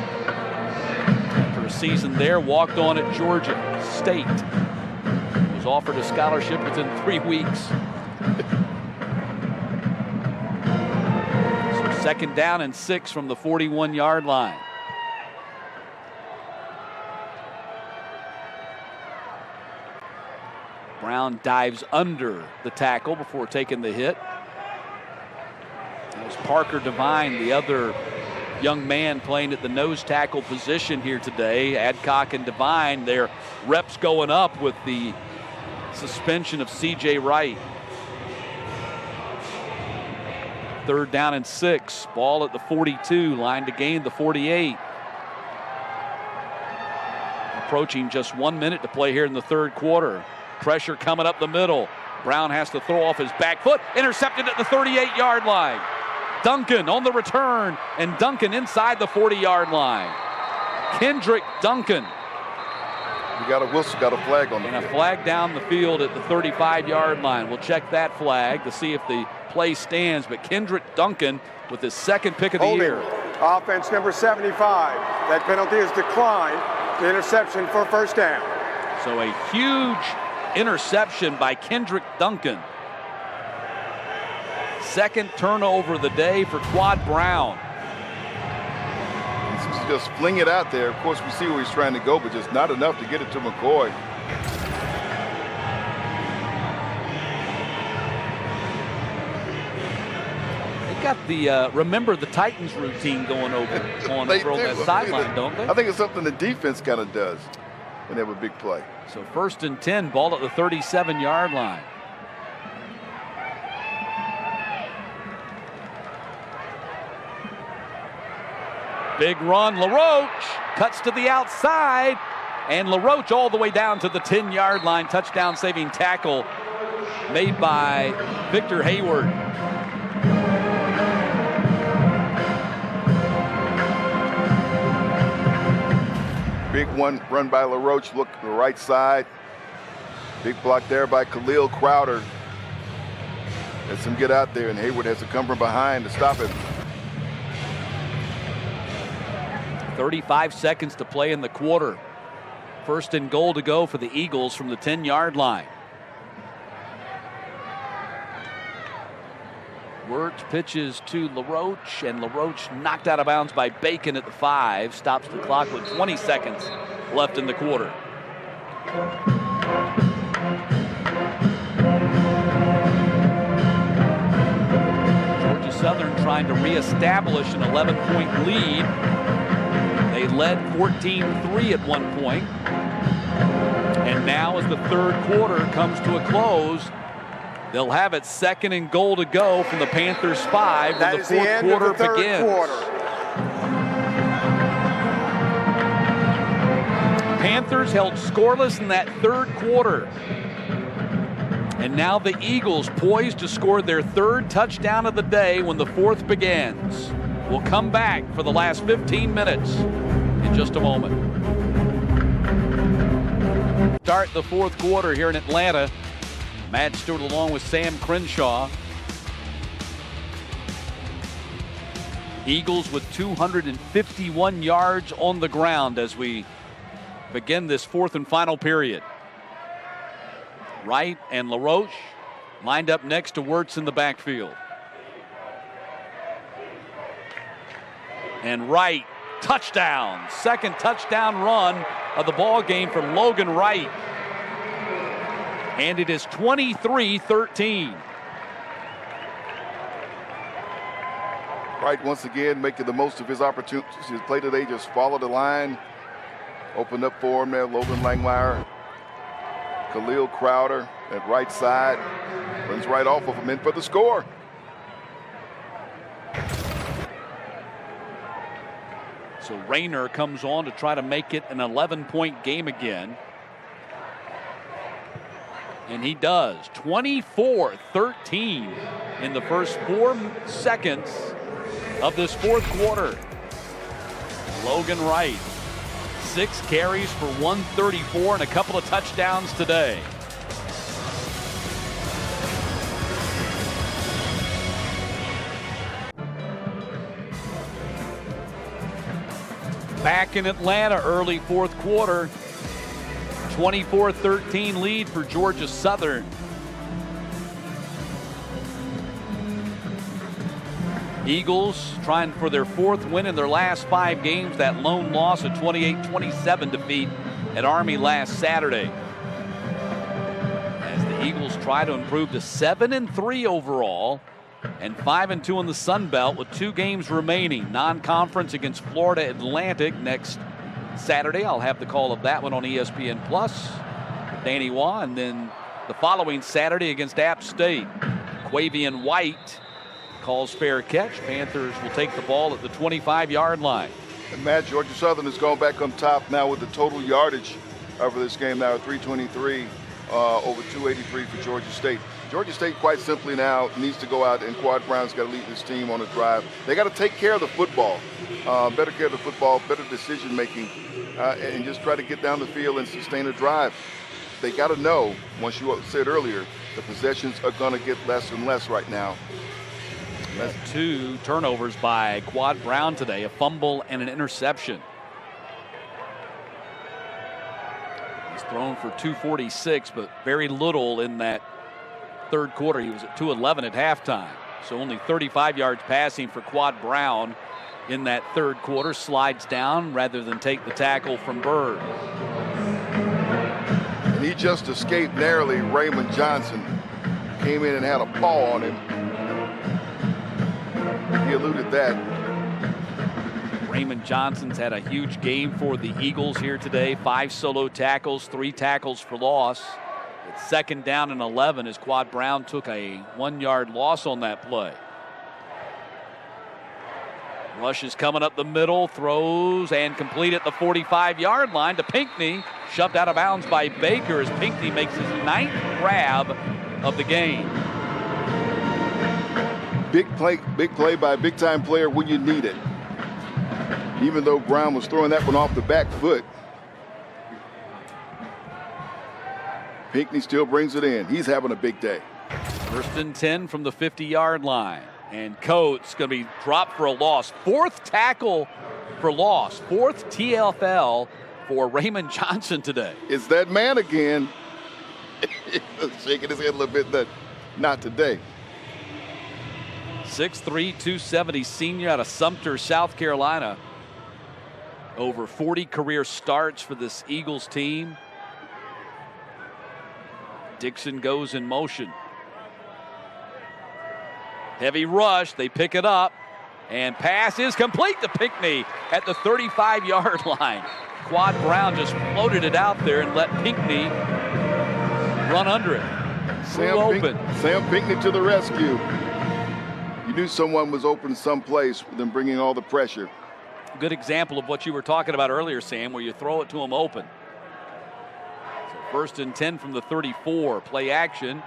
After a season there, walked on at Georgia State. Was offered a scholarship within 3 weeks. Second down and 6 from the 41-yard line. Brown dives under the tackle before taking the hit. That was Parker Devine, the other young man playing at the nose tackle position here today. Adcock and Devine, their reps going up with the suspension of C.J. Wright. Third down and 6. Ball at the 42. Line to gain the 48. Approaching just 1 minute to play here in the third quarter. Pressure coming up the middle. Brown has to throw off his back foot. Intercepted at the 38-yard line. Duncan on the return, and Duncan inside the 40-yard line. Kendrick Duncan. We got a whistle, got a flag on the field. And a flag down the field at the 35-yard line. We'll check that flag to see if the play stands, but Kendrick Duncan with his second pick of the year. Offense number 75. That penalty is declined. The interception for first down. So a huge interception by Kendrick Duncan. Second turnover of the day for Quad Brown. He's just fling it out there. Of course, we see where he's trying to go, but just not enough to get it to McCoy. Got the remember the Titans routine going over on that sideline, don't they? I think it's something the defense kind of does when they have a big play. So first and 10, ball at the 37-yard line. Big run, LaRoche cuts to the outside, and LaRoche all the way down to the 10-yard line. Touchdown saving tackle made by Victor Hayward. Big one run by LaRoche, look to the right side. Big block there by Khalil Crowder. Lets him get out there, and Hayward has to come from behind to stop it. 35 seconds to play in the quarter. First and goal to go for the Eagles from the 10-yard line. Wirtz pitches to LaRoche, and LaRoche knocked out of bounds by Bacon at the 5. Stops the clock with 20 seconds left in the quarter. Georgia Southern trying to reestablish an 11-point lead. They led 14-3 at one point. And now as the third quarter comes to a close, they'll have it second and goal to go from the Panthers 5 when the fourth quarter begins. Panthers held scoreless in that third quarter. And now the Eagles poised to score their third touchdown of the day when the fourth begins. We'll come back for the last 15 minutes in just a moment. Start the fourth quarter here in Atlanta. Matt Stewart along with Sam Crenshaw. Eagles with 251 yards on the ground as we begin this fourth and final period. Wright and LaRoche lined up next to Wirtz in the backfield. And Wright, touchdown. Second touchdown run of the ball game for Logan Wright. And it is 23-13. Wright once again making the most of his opportunities. His play today just followed the line. Opened up for him there. Logan Langmeyer. Khalil Crowder at right side. Runs right off of him in for the score. So Rayner comes on to try to make it an 11-point game again. And he does. 24-13 in the first 4 seconds of this fourth quarter. Logan Wright, 6 carries for 134 and a couple of touchdowns today. Back in Atlanta, early fourth quarter. 24-13 lead for Georgia Southern. Eagles trying for their 4th win in their last 5 games. That lone loss, a 28-27 defeat at Army last Saturday. As the Eagles try to improve to 7-3 overall and 5-2 in the Sun Belt with 2 games remaining. Non-conference against Florida Atlantic next Saturday. I'll have the call of that one on ESPN Plus. Danny Waugh, and then the following Saturday against App State. Quavian White calls fair catch. Panthers will take the ball at the 25-yard line. And Matt, Georgia Southern has gone back on top now with the total yardage over this game now, 323 over 283 for Georgia State. Georgia State quite simply now needs to go out, and Quad Brown's got to lead this team on a drive. They got to take care of the football, better care of the football, better decision making, and just try to get down the field and sustain a drive. They got to know, once you said earlier, the possessions are going to get less and less right now. That's 2 turnovers by Quad Brown today, a fumble and an interception. He's thrown for 246, but very little in that third quarter. He was at 211 at halftime. So only 35 yards passing for Quad Brown in that third quarter. Slides down rather than take the tackle from Bird. And he just escaped narrowly. Raymond Johnson came in and had a paw on him. He eluded that. Raymond Johnson's had a huge game for the Eagles here today. 5 solo tackles, 3 tackles for loss. It's 2nd down and 11 as Quad Brown took a 1-yard loss on that play. Rush is coming up the middle, throws and complete at the 45-yard line to Pinckney. Shoved out of bounds by Baker as Pinckney makes his 9th grab of the game. Big play by a big-time player when you need it. Even though Brown was throwing that one off the back foot, Pinckney still brings it in. He's having a big day. 1st and 10 from the 50-yard line. And Coates going to be dropped for a loss. 4th tackle for loss. 4th TFL for Raymond Johnson today. It's that man again. Shaking his head a little bit, but not today. 6'3", 270 senior out of Sumter, South Carolina. Over 40 career starts for this Eagles team. Dixon goes in motion. Heavy rush. They pick it up. And pass is complete to Pinckney at the 35-yard line. Quad Brown just floated it out there and let Pinckney run under it. Sam Pinckney to the rescue. You knew someone was open someplace with them bringing all the pressure. Good example of what you were talking about earlier, Sam, where you throw it to him open. So 1st and 10 from the 34. Play action.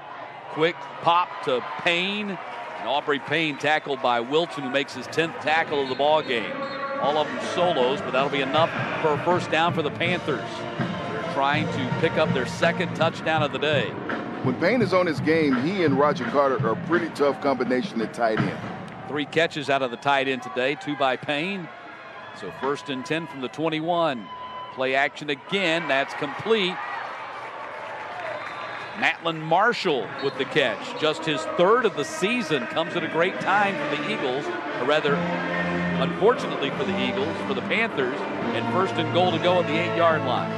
Quick pop to Payne. And Aubrey Payne tackled by Wilton, who makes his 10th tackle of the ball game. All of them solos, but that'll be enough for a 1st down for the Panthers. They're trying to pick up their 2nd touchdown of the day. When Payne is on his game, he and Roger Carter are a pretty tough combination at tight end. 3 catches out of the tight end today, 2 by Payne. So 1st and 10 from the 21. Play action again. That's complete. Matlin Marshall with the catch. Just his 3rd of the season. Comes at a great time for the Eagles, or rather, unfortunately for the Eagles, for the Panthers, and 1st and goal to go at the 8-yard line.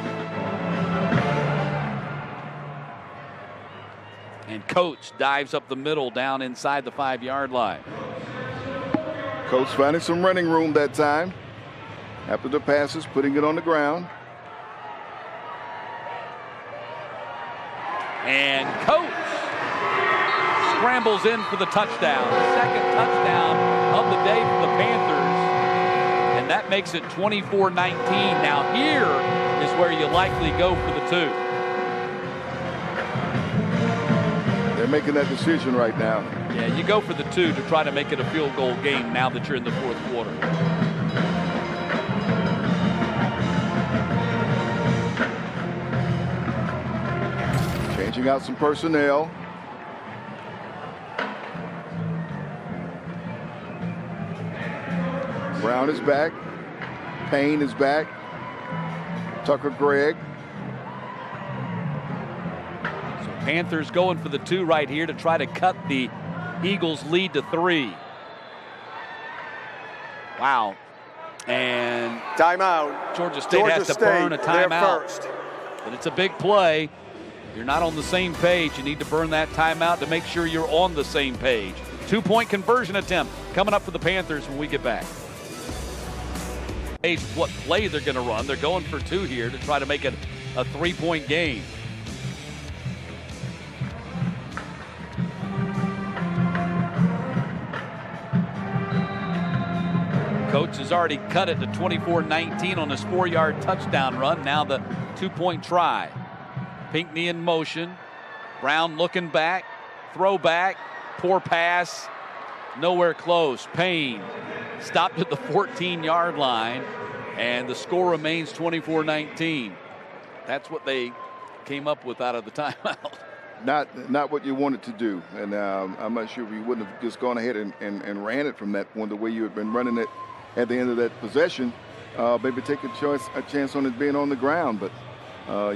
And Coates dives up the middle down inside the 5-yard line. Coates finding some running room that time. After the passes, putting it on the ground. And Coates scrambles in for the touchdown. Second touchdown of the day for the Panthers. And that makes it 24-19. Now here is where you likely go for the 2. They're making that decision right now. Yeah, you go for the 2 to try to make it a field goal game now that you're in the 4th quarter. Changing out some personnel. Brown is back. Payne is back. Tucker Gregg. So Panthers going for the 2 right here to try to cut the Eagles' lead to 3. Wow. And timeout. Georgia State has to burn a timeout. First. But it's a big play. You're not on the same page. You need to burn that timeout to make sure you're on the same page. 2-point conversion attempt coming up for the Panthers when we get back. What play they're going to run. They're going for 2 here to try to make it a 3-point game. Coates has already cut it to 24-19 on his 4-yard touchdown run. Now the 2-point try. Pinckney in motion. Brown looking back. Throw back. Poor pass. Nowhere close. Payne stopped at the 14-yard line. And the score remains 24-19. That's what they came up with out of the timeout. Not what you wanted to do. And I'm not sure if you wouldn't have just gone ahead and ran it from that one the way you had been running it at the end of that possession. Maybe take a chance on it being on the ground. But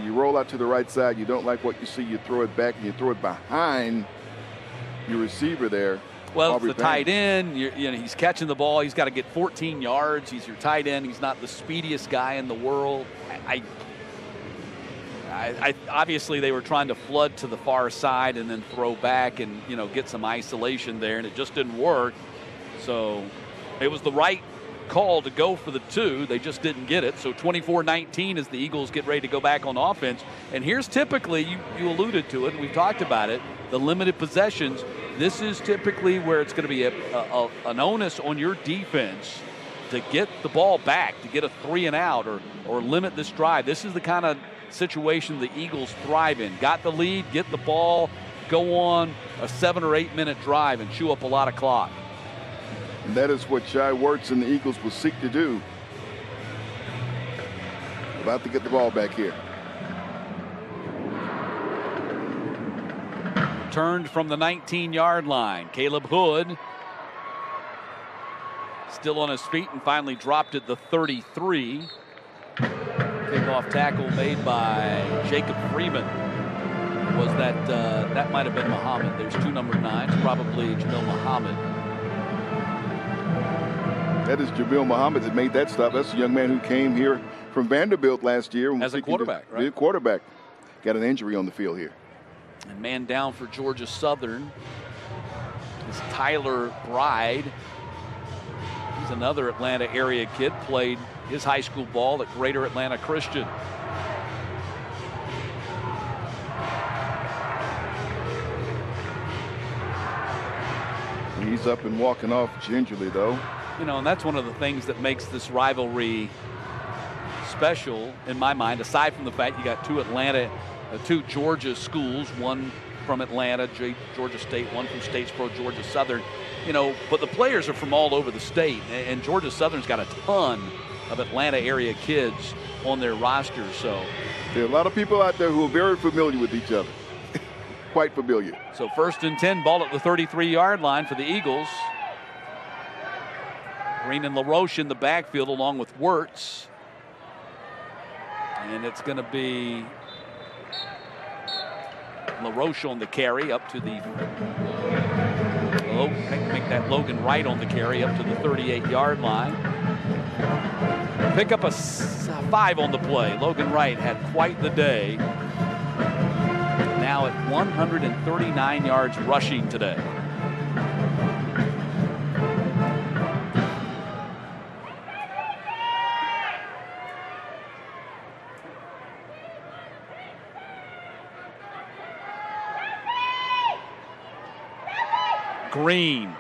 you roll out to the right side. You don't like what you see. You throw it back and you throw it behind your receiver there. Well, it's the tight end. He's catching the ball. He's got to get 14 yards. He's your tight end. He's not the speediest guy in the world. I obviously they were trying to flood to the far side and then throw back and get some isolation there, and it just didn't work. So it was the right call to go for the 2. They just didn't get it. So 24-19 as the Eagles get ready to go back on offense. And here's typically, you alluded to it, and we've talked about it, the limited possessions. This is typically where it's going to be an onus on your defense to get the ball back, to get a 3 and out or limit this drive. This is the kind of situation the Eagles thrive in. Got the lead, get the ball, go on a 7 or 8 minute drive and chew up a lot of clock. And that is what Shai Werts and the Eagles will seek to do. About to get the ball back here. Turned from the 19-yard line. Caleb Hood still on his feet and finally dropped at the 33. Kickoff tackle made by Jacob Freeman. Was that might have been Muhammad. There's 2 number 9s, probably Jamil Muhammad. That is Jamil Muhammad that made that stop. That's a young man who came here from Vanderbilt last year. As a quarterback, right? A quarterback. Got an injury on the field here. And man down for Georgia Southern is Tyler Bride. He's another Atlanta area kid, played his high school ball at Greater Atlanta Christian. He's up and walking off gingerly, though. And that's one of the things that makes this rivalry special in my mind, aside from the fact you got two Georgia schools, one from Atlanta, Georgia State, one from Statesboro, Georgia Southern. But the players are from all over the state, and Georgia Southern's got a ton of Atlanta area kids on their roster. So there are a lot of people out there who are very familiar with each other. Quite familiar. So 1st and 10, ball at the 33-yard line for the Eagles. Green and LaRoche in the backfield along with Wirtz. And it's going to be LaRoche on the carry up to the make that Logan Wright on the carry up to the 38-yard line. Pick up a 5 on the play. Logan Wright had quite the day. Now at 139 yards rushing today. Green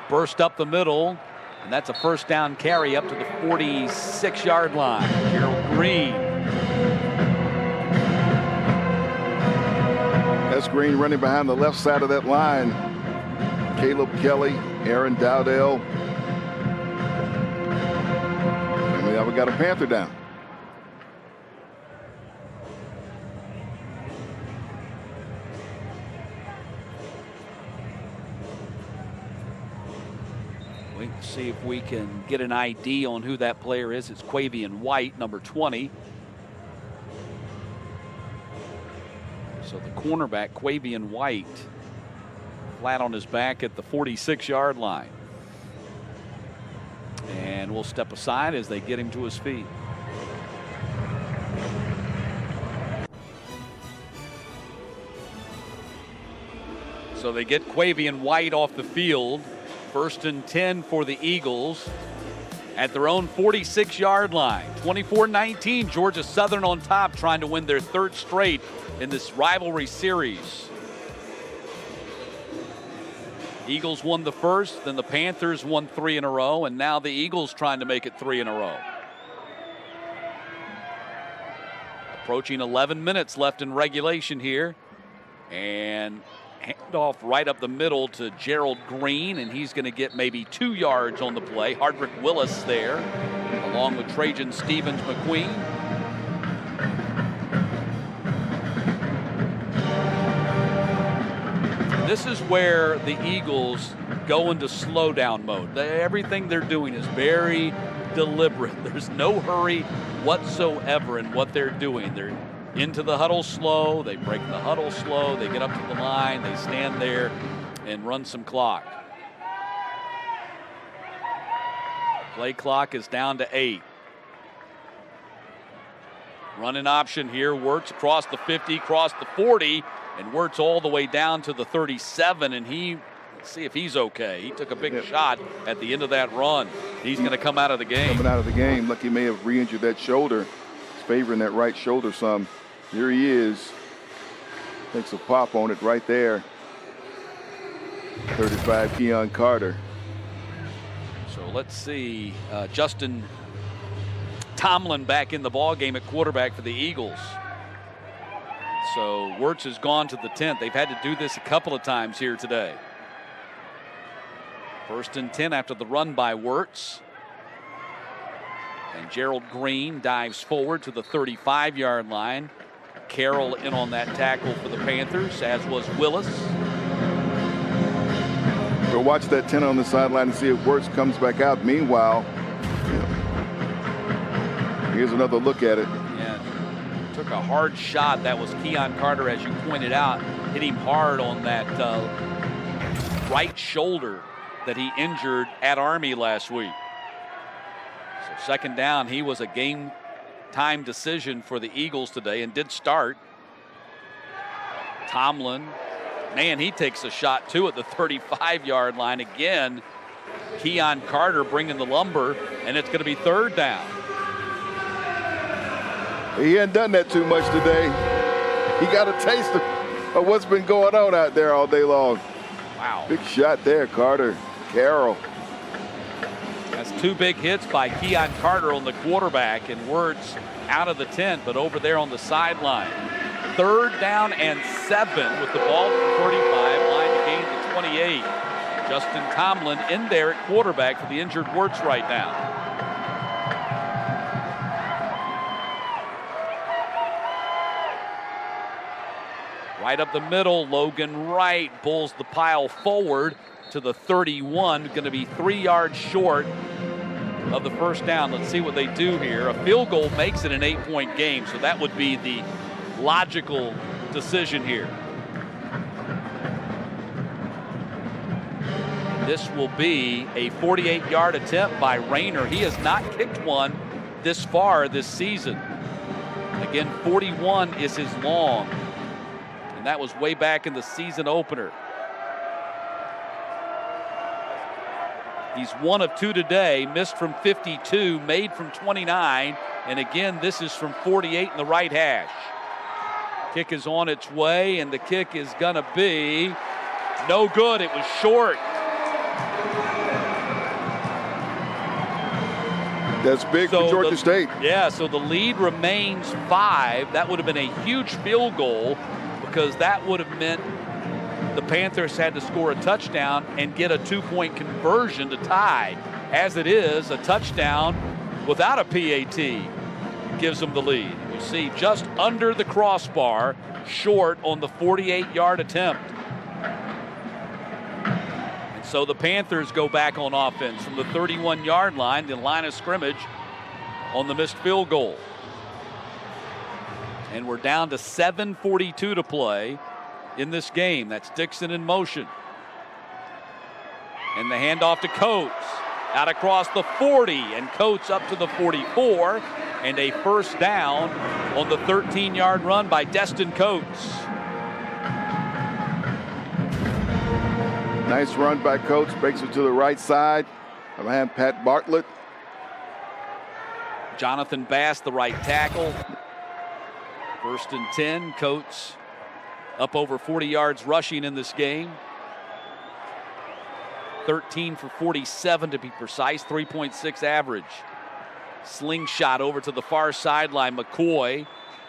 burst up the middle, and that's a first down carry up to the 46-yard line. Gerald Green. That's Green running behind the left side of that line. Caleb Kelly, Aaron Dowdell. And now we got a Panther down. See if we can get an ID on who that player is. It's Quavian White, number 20. So the cornerback, Quavian White, flat on his back at the 46-yard line. And we'll step aside as they get him to his feet. So they get Quavian White off the field. 1st and 10 for the Eagles at their own 46-yard line. 24-19, Georgia Southern on top, trying to win their 3rd straight in this rivalry series. Eagles won the first, then the Panthers won 3 in a row, and now the Eagles trying to make it 3 in a row. Approaching 11 minutes left in regulation here, and handoff right up the middle to Gerald Green, and he's going to get maybe 2 yards on the play. Hardrick Willis there, along with Trajan Stevens McQueen. This is where the Eagles go into slowdown mode. Everything they're doing is very deliberate. There's no hurry whatsoever in what they're doing. They're into the huddle slow, they break the huddle slow, they get up to the line, they stand there and run some clock. Play clock is down to 8. Running option here, Wirtz across the 50, across the 40, and Wirtz all the way down to the 37, and let's see if he's okay. He took a big shot at the end of that run. He's going to come out of the game. Coming out of the game, like he may have re-injured that shoulder. It's favoring that right shoulder some. Here he is. Takes a pop on it right there. 35, Keon Carter. So let's see. Justin Tomlin back in the ball game at quarterback for the Eagles. So Wirtz has gone to the 10th. They've had to do this a couple of times here today. 1st and 10 after the run by Wirtz. And Gerald Green dives forward to the 35-yard line. Carroll in on that tackle for the Panthers, as was Willis. We'll watch that 10 on the sideline and see if Wirtz comes back out. Meanwhile, here's another look at it. Yeah, took a hard shot. That was Keon Carter, as you pointed out, hit him hard on that right shoulder that he injured at Army last week. So 2nd down, he was a game time decision for the Eagles today and did start. Tomlin, man, he takes a shot too at the 35-yard line again. Keon Carter bringing the lumber, and it's going to be 3rd down. He hadn't done that too much today. He got a taste of what's been going on out there all day long. Wow. Big shot there, Carter. Carroll. That's 2 big hits by Keon Carter on the quarterback, and Wirtz out of the tent, but over there on the sideline. 3rd down and 7 with the ball at the 35, line to gain the 28. Justin Tomlin in there at quarterback for the injured Wirtz right now. Right up the middle, Logan Wright pulls the pile forward to the 31, going to be 3 yards short of the first down. Let's see what they do here. A field goal makes it an 8-point game, so that would be the logical decision here. This will be a 48-yard attempt by Rayner. He has not kicked one this far this season. Again, 41 is his long, and that was way back in the season opener. He's 1 of 2 today, missed from 52, made from 29, and again, this is from 48 in the right hash. Kick is on its way, and the kick is gonna be no good. It was short. That's big for Georgia State. Yeah, so the lead remains 5. That would have been a huge field goal because that would have meant the Panthers had to score a touchdown and get a 2-point conversion to tie. As it is, a touchdown without a PAT gives them the lead. You see just under the crossbar, short on the 48-yard attempt. So the Panthers go back on offense from the 31-yard line, the line of scrimmage on the missed field goal. And we're down to 7:42 to play in this game. That's Dixon in motion. And the handoff to Coates. Out across the 40, and Coates up to the 44. And a first down on the 13-yard run by Destin Coates. Nice run by Coates, breaks it to the right side. Behind Pat Bartlett. Jonathan Bass, the right tackle. 1st and 10. Coates up over 40 yards rushing in this game. 13 for 47 to be precise, 3.6 average. Slingshot over to the far sideline, McCoy.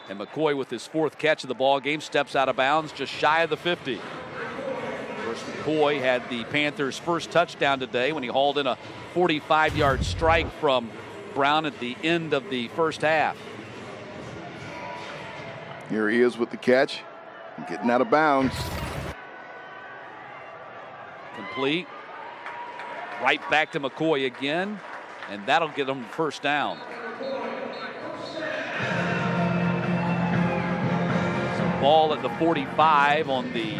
And McCoy with his 4th catch of the ball game steps out of bounds just shy of the 50. McCoy had the Panthers' first touchdown today when he hauled in a 45-yard strike from Brown at the end of the first half. Here he is with the catch, getting out of bounds. Complete. Right back to McCoy again, and that'll get him first down. So ball at the 45 on the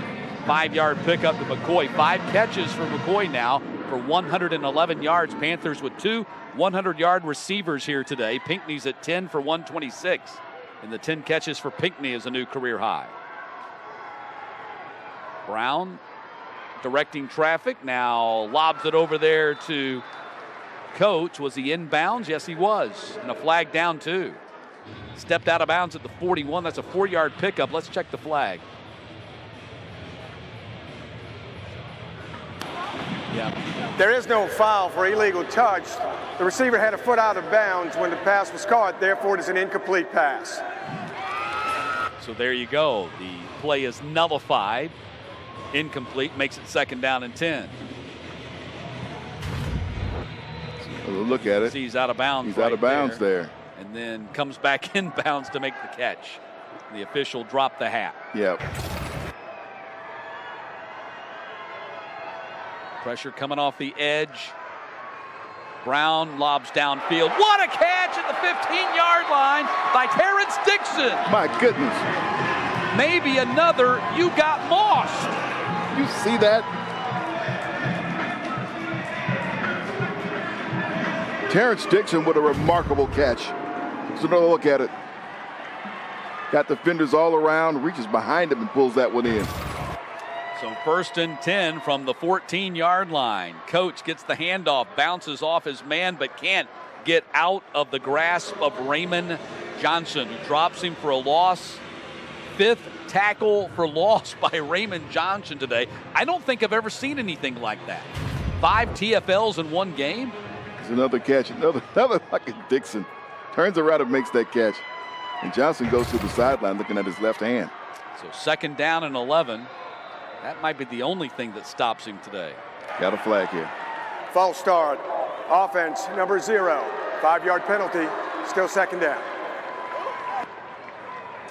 5-yard pickup to McCoy. 5 catches for McCoy now for 111 yards. Panthers with 2 100-yard receivers here today. Pinckney's at 10 for 126. And the 10 catches for Pinckney is a new career high. Brown directing traffic. Now lobs it over there to Coates. Was he inbounds? Yes, he was. And a flag down too. Stepped out of bounds at the 41. That's a 4-yard pickup. Let's check the flag. Yeah. There is no foul for illegal touch. The receiver had a foot out of bounds when the pass was caught, therefore it is an incomplete pass. So there you go. The play is nullified. Incomplete, makes it 2nd down and 10. Look at it. He's out of bounds. He's out of bounds there. And then comes back in bounds to make the catch. The official dropped the hat. Yep. Pressure coming off the edge. Brown lobs downfield. What a catch at the 15-yard line by Terrence Dixon. My goodness. Maybe another you got mossed. You see that? Terrence Dixon with a remarkable catch. Let's another look at it. Got defenders all around, reaches behind him and pulls that one in. So 1st and 10 from the 14-yard line. Coates gets the handoff, bounces off his man, but can't get out of the grasp of Raymond Johnson, who drops him for a loss. 5th tackle for loss by Raymond Johnson today. I don't think I've ever seen anything like that. 5 TFLs in one game. There's another catch, another fucking Dixon. Turns around and makes that catch. And Johnson goes to the sideline looking at his left hand. So 2nd down and 11. That might be the only thing that stops him today. Got a flag here. False start. Offense number 0. 5-yard penalty. Still 2nd down.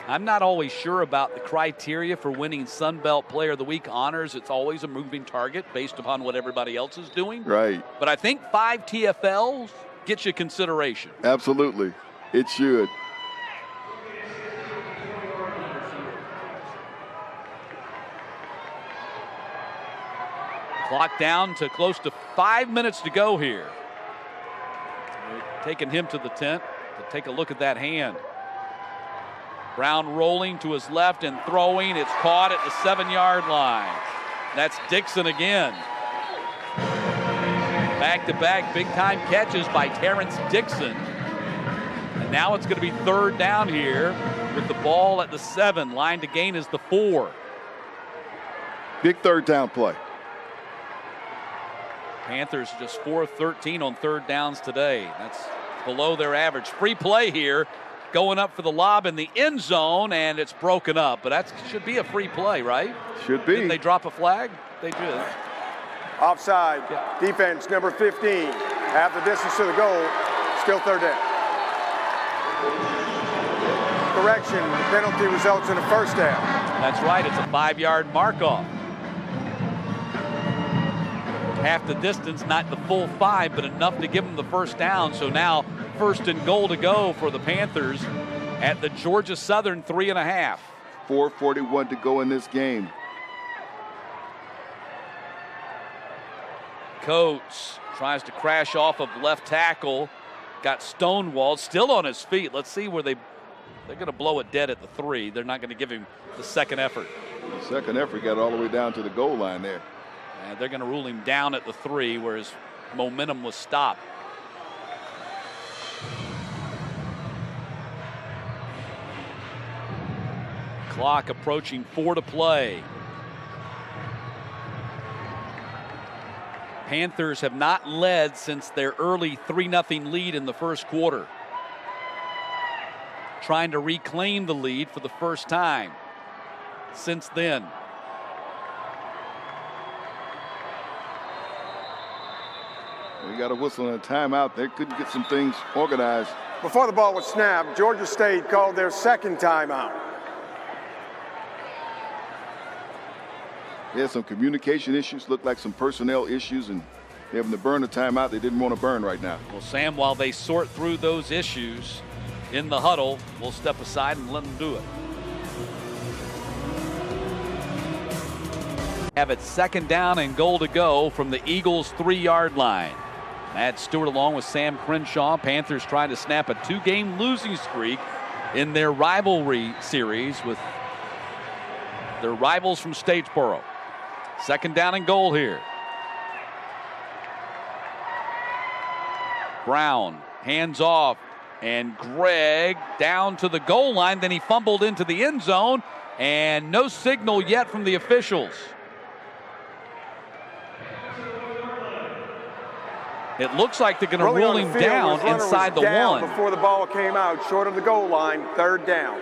I'm not always sure about the criteria for winning Sun Belt Player of the Week honors. It's always a moving target based upon what everybody else is doing. Right. But I think 5 TFLs get you consideration. Absolutely. It should. Clock down to close to 5 minutes to go here. We're taking him to the tent to take a look at that hand. Brown rolling to his left and throwing. It's caught at the 7-yard line. That's Dixon again. Back-to-back big-time catches by Terrence Dixon. And now it's going to be 3rd down here with the ball at the 7. Line to gain is the 4. Big 3rd down play. Panthers just 4 of 13 on 3rd downs today. That's below their average. Free play here. Going up for the lob in the end zone, and it's broken up. But that should be a free play, right? Should be. Didn't they drop a flag? They did. Offside. Yeah. Defense number 15. Half the distance to the goal. Still 3rd down. Correction. Penalty results in a 1st down. That's right. It's a 5-yard mark-off. Half the distance, not the full 5, but enough to give them the 1st down. So now 1st and goal to go for the Panthers at the Georgia Southern 3.5. 4:41 to go in this game. Coates tries to crash off of left tackle. Got stonewalled, still on his feet. Let's see where they're going to blow it dead at the 3. They're not going to give him the second effort. The second effort got all the way down to the goal line there. And they're going to rule him down at the 3 where his momentum was stopped. Clock approaching 4 to play. Panthers have not led since their early 3-0 lead in the first quarter. Trying to reclaim the lead for the first time since then. We got a whistle and a timeout. They couldn't get some things organized. Before the ball was snapped, Georgia State called their 2nd timeout. They had some communication issues, looked like some personnel issues, and they're having to burn a timeout they didn't want to burn right now. Well, Sam, while they sort through those issues in the huddle, we'll step aside and let them do it. Have it 2nd down and goal to go from the Eagles' 3-yard line. Matt Stewart along with Sam Crenshaw. Panthers trying to snap a 2-game losing streak in their rivalry series with their rivals from Statesboro. 2nd down and goal here. Brown hands off, and Gregg down to the goal line. Then he fumbled into the end zone, and no signal yet from the officials. It looks like they're going to rule him down inside the 1. Before the ball came out, short of the goal line, 3rd down.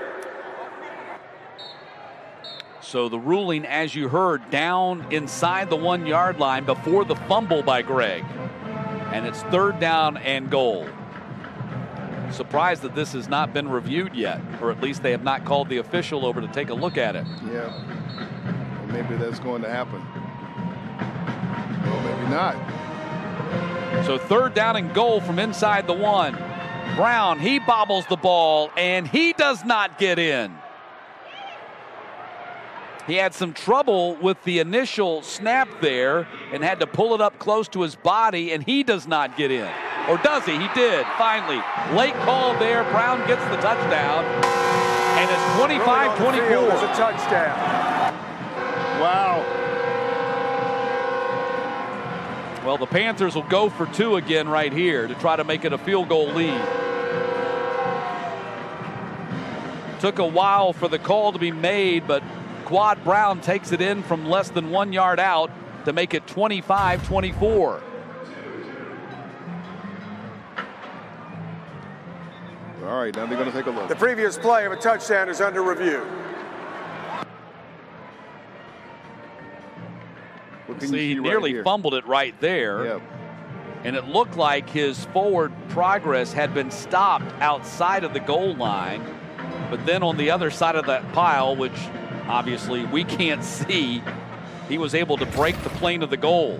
So the ruling, as you heard, down inside the 1-yard line before the fumble by Gregg. And it's 3rd down and goal. Surprised that this has not been reviewed yet, or at least they have not called the official over to take a look at it. Yeah, well, maybe that's going to happen. Well, maybe not. So 3rd down and goal from inside the 1. Brown, he bobbles the ball, and he does not get in. He had some trouble with the initial snap there and had to pull it up close to his body, and he does not get in. Or does he? He did, finally. Late call there. Brown gets the touchdown, and it's 25-24. It's a touchdown. Wow. Well, the Panthers will go for 2 again right here to try to make it a field goal lead. Took a while for the call to be made, but Quad Brown takes it in from less than 1 yard out to make it 25-24. All right, now they're going to take a look. The previous play of a touchdown is under review. See, he nearly fumbled it right there. Yep. And it looked like his forward progress had been stopped outside of the goal line. But then on the other side of that pile, which obviously we can't see, he was able to break the plane of the goal.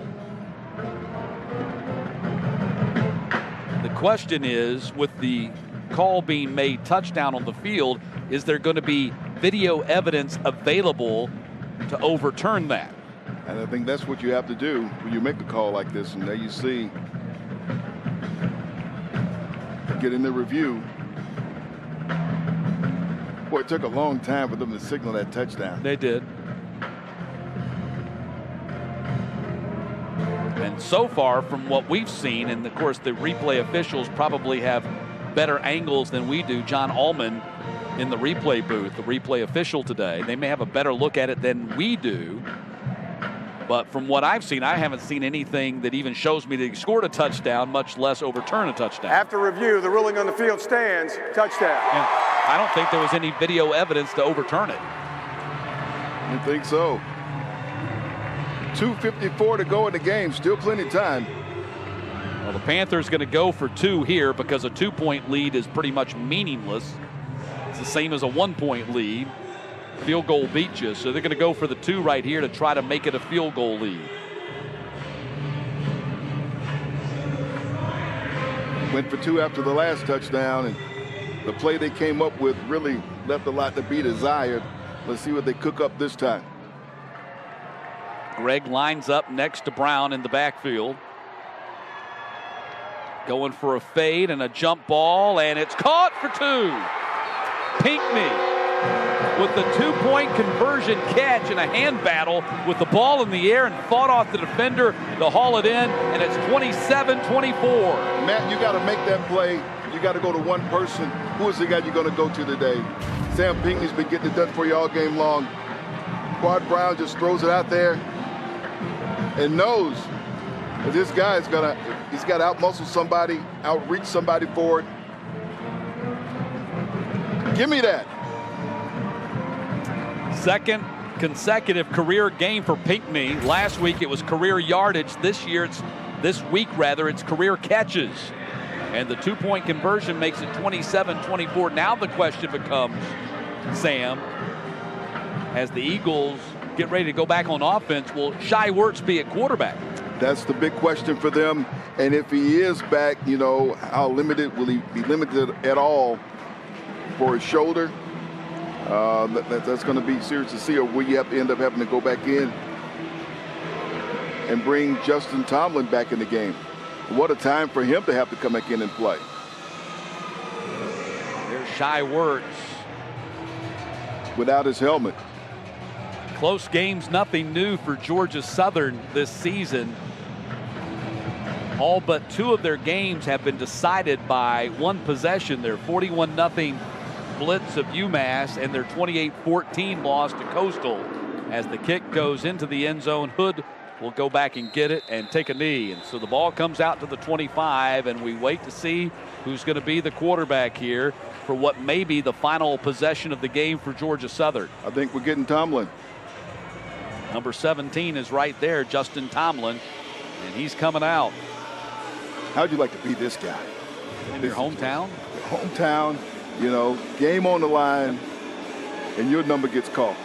The question is, with the call being made touchdown on the field, is there going to be video evidence available to overturn that? And I think that's what you have to do when you make a call like this. And there you see, get in the review. Boy, it took a long time for them to signal that touchdown. They did. And so far, from what we've seen, and of course the replay officials probably have better angles than we do. John Allman in the replay booth, the replay official today, they may have a better look at it than we do. But from what I've seen, I haven't seen anything that even shows me that he scored a touchdown, much less overturn a touchdown. After review, the ruling on the field stands, touchdown. And I don't think there was any video evidence to overturn it. You think so? 2:54 to go in the game, still plenty of time. Well, the Panthers going to go for 2 here because a 2-point lead is pretty much meaningless. It's the same as a 1-point lead. Field goal beat you, so they're going to go for the 2 right here to try to make it a field goal lead. Went for 2 after the last touchdown, and the play they came up with really left a lot to be desired. Let's see what they cook up this time. Greg lines up next to Brown in the backfield. Going for a fade and a jump ball, and it's caught for 2. Pinckney with the 2-point conversion catch in a hand battle with the ball in the air and fought off the defender to haul it in, and it's 27-24. Matt, you got to make that play. You got to go to one person. Who is the guy you're going to go to today? Sam Pinckney's been getting it done for you all game long. Quad Brown just throws it out there and knows that this guy is he's got to outmuscle somebody, outreach somebody for it. Give me that. Second consecutive career game for Pinckney. Last week it was career yardage. This week it's career catches. And the 2-point conversion makes it 27-24. Now the question becomes, Sam, as the Eagles get ready to go back on offense, will Shai Werts be at quarterback? That's the big question for them. And if he is back, you know, how limited will he be? Limited at all for his shoulder? That's going to be serious to see, or will you have to end up having to go back in and bring Justin Tomlin back in the game? What a time for him to have to come back in and play. There's Shai Werts. Without his helmet. Close games, nothing new for Georgia Southern this season. All but 2 of their games have been decided by 1 possession. Their 41-0 blitz of UMass and their 28-14 loss to Coastal. As the kick goes into the end zone, Hood will go back and get it and take a knee. And so the ball comes out to the 25, and we wait to see who's going to be the quarterback here for what may be the final possession of the game for Georgia Southern. I think we're getting Tomlin. Number 17 is right there, Justin Tomlin, and he's coming out. How'd you like to be this guy? In your hometown? Hometown, you know, game on the line, and your number gets called.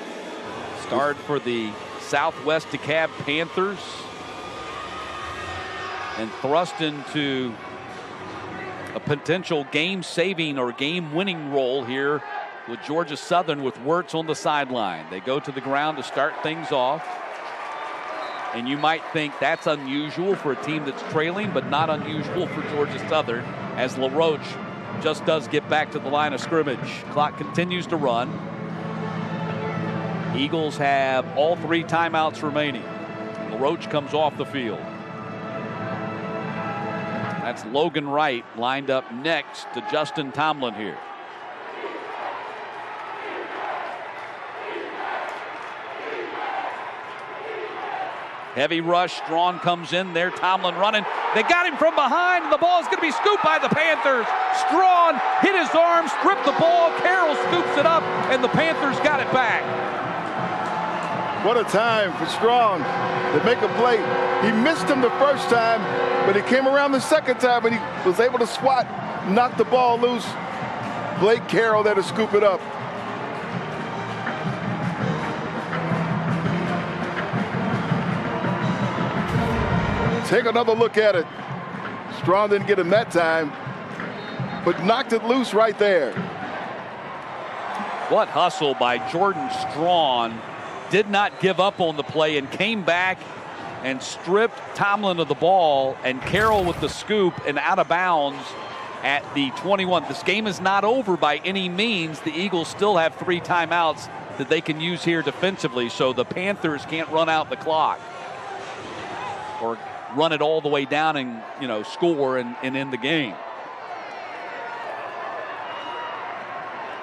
Start for the Southwest DeKalb Panthers, and thrust into a potential game-saving or game-winning role here with Georgia Southern with Werts on the sideline. They go to the ground to start things off. And you might think that's unusual for a team that's trailing, but not unusual for Georgia Southern, as LaRoche just does get back to the line of scrimmage. Clock continues to run. Eagles have all 3 timeouts remaining. LaRoche comes off the field. That's Logan Wright lined up next to Justin Tomlin here. Heavy rush. Strawn comes in there. Tomlin running. They got him from behind, and the ball is going to be scooped by the Panthers. Strawn hit his arm, stripped the ball. Carroll scoops it up, and the Panthers got it back. What a time for Strawn to make a play. He missed him the first time, but he came around the second time, and he was able to swat, knock the ball loose. Blake Carroll there to scoop it up. Take another look at it. Strong didn't get him that time, but knocked it loose right there. What hustle by Jordan Strachan. Did not give up on the play and came back and stripped Tomlin of the ball, and Carroll with the scoop and out of bounds at the 21. This game is not over by any means. The Eagles still have 3 timeouts that they can use here defensively, so the Panthers can't run out the clock or run it all the way down and, you know, score and end the game.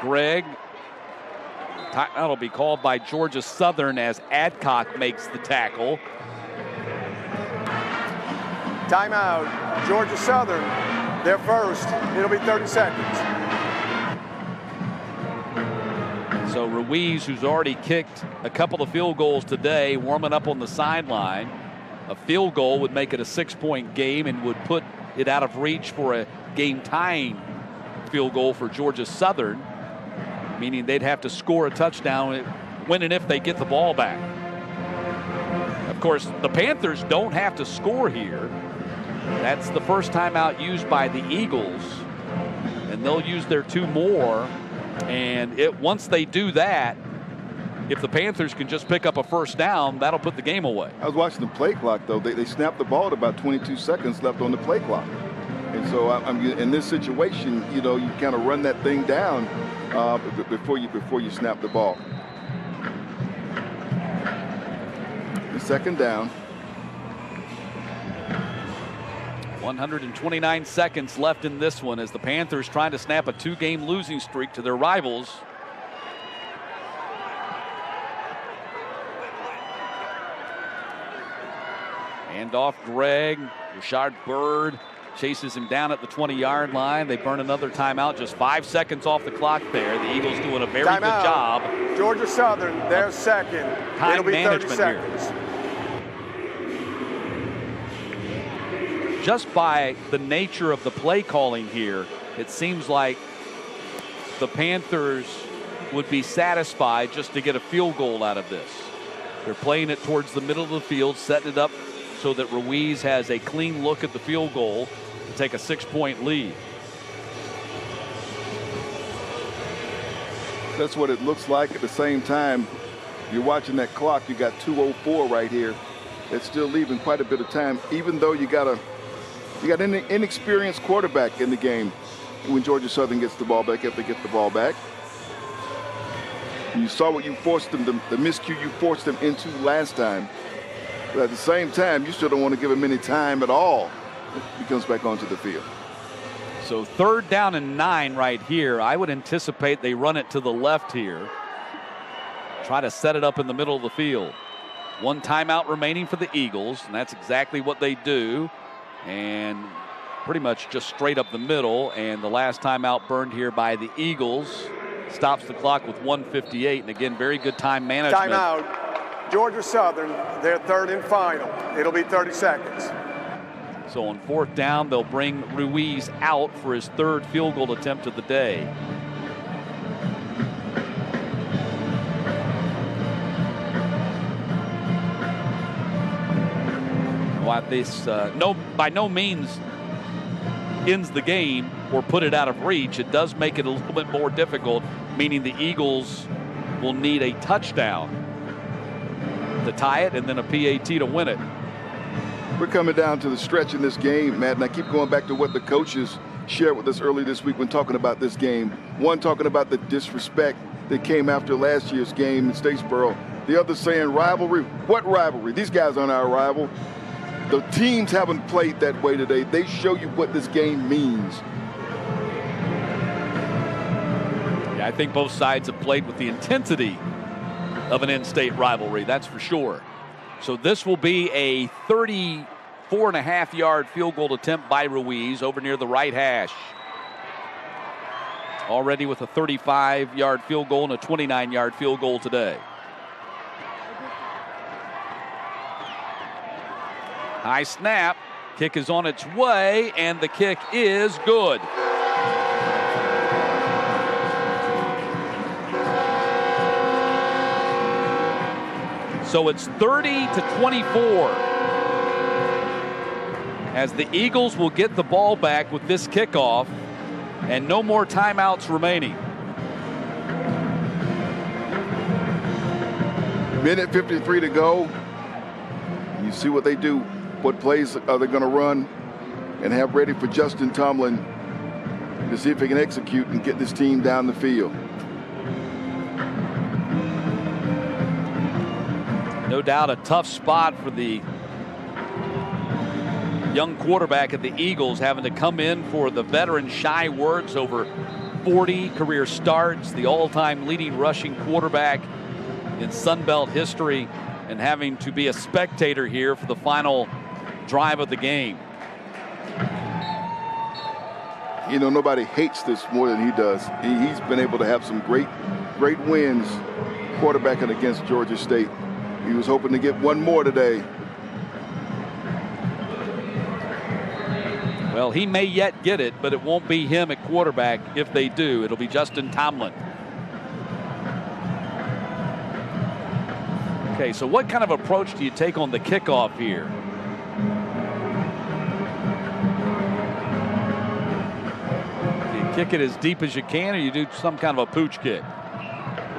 Greg, that'll be called by Georgia Southern as Adcock makes the tackle. Timeout, Georgia Southern. Their first. It'll be 30 seconds. So Ruiz, who's already kicked a couple of field goals today, warming up on the sideline. A field goal would make it a 6-point game and would put it out of reach for a game-tying field goal for Georgia Southern, meaning they'd have to score a touchdown when and if they get the ball back. Of course, the Panthers don't have to score here. That's the first timeout used by the Eagles, and they'll use their 2 more. And once they do that, if the Panthers can just pick up a first down, that'll put the game away. I was watching the play clock, though. They snapped the ball at about 22 seconds left on the play clock. And so I'm in this situation, you know, you kind of run that thing down before you snap the ball. The second down. 129 seconds left in this one as the Panthers trying to snap a 2-game losing streak to their rivals. Handoff Greg. Rashard Bird chases him down at the 20-yard line. They burn another timeout, just 5 seconds off the clock there. The Eagles doing a very good job. Georgia Southern, their second. Time It'll be 30 management seconds. here. Just by the nature of the play calling here, it seems like the Panthers would be satisfied just to get a field goal out of this. They're playing it towards the middle of the field, setting it up so that Ruiz has a clean look at the field goal to take a 6-point lead. That's what it looks like. At the same time, you're watching that clock. You got 2:04 right here. It's still leaving quite a bit of time, even though you got an inexperienced quarterback in the game when Georgia Southern gets the ball back, if they get the ball back. And you saw what you forced them, the miscue you forced them into last time. But at the same time, you still don't want to give him any time at all if he comes back onto the field. So 3rd down and 9 right here. I would anticipate they run it to the left here. Try to set it up in the middle of the field. 1 timeout remaining for the Eagles, and that's exactly what they do. And pretty much just straight up the middle. And the last timeout burned here by the Eagles stops the clock with 1:58. And again, very good time management. Timeout. Georgia Southern, their 3rd and final. It'll be 30 seconds. So on 4th down, they'll bring Ruiz out for his 3rd field goal attempt of the day. While this by no means ends the game or put it out of reach, it does make it a little bit more difficult, meaning the Eagles will need a touchdown to tie it and then a PAT to win it. We're coming down to the stretch in this game, Matt, and I keep going back to what the coaches shared with us early this week when talking about this game. One talking about the disrespect that came after last year's game in Statesboro. The other saying rivalry. What rivalry? These guys aren't our rival. The teams haven't played that way today. They show you what this game means. Yeah, I think both sides have played with the intensity of an in-state rivalry, that's for sure. So this will be a 34.5-yard field goal attempt by Ruiz over near the right hash. Already with a 35-yard field goal and a 29-yard field goal today. High snap. Kick is on its way, and the kick is good. So it's 30-24 as the Eagles will get the ball back with this kickoff and no more timeouts remaining. Minute 53 to go. You see what they do. What plays are they going to run and have ready for Justin Tomlin to see if he can execute and get this team down the field. No doubt a tough spot for the young quarterback at the Eagles, having to come in for the veteran Shai Werts, over 40 career starts, the all-time leading rushing quarterback in Sun Belt history, and having to be a spectator here for the final drive of the game. You know, nobody hates this more than he does. He's been able to have some great wins quarterbacking against Georgia State. He was hoping to get one more today. Well, he may yet get it, but it won't be him at quarterback. If they do, it'll be Justin Tomlin. Okay, so what kind of approach do you take on the kickoff here? Do you kick it as deep as you can, or you do some kind of a pooch kick?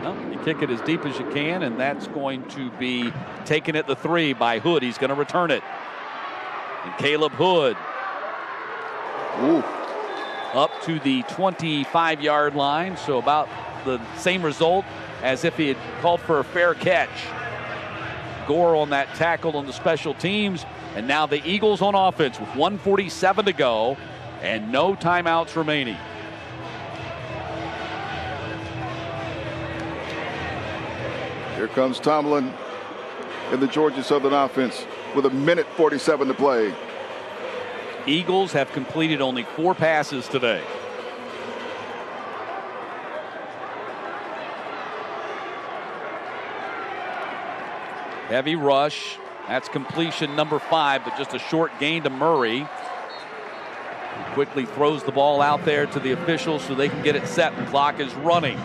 No, you kick it as deep as you can, and that's going to be taken at the 3 by Hood. He's going to return it. And Caleb Hood, ooh, up to the 25-yard line, so about the same result as if he had called for a fair catch. Gore on that tackle on the special teams, and now the Eagles on offense with 1:47 to go and no timeouts remaining. Here comes Tomlin in the Georgia Southern offense with a minute 47 to play. Eagles have completed only 4 passes today. Heavy rush. That's completion number 5, but just a short gain to Murray. He quickly throws the ball out there to the officials so they can get it set. The clock is running.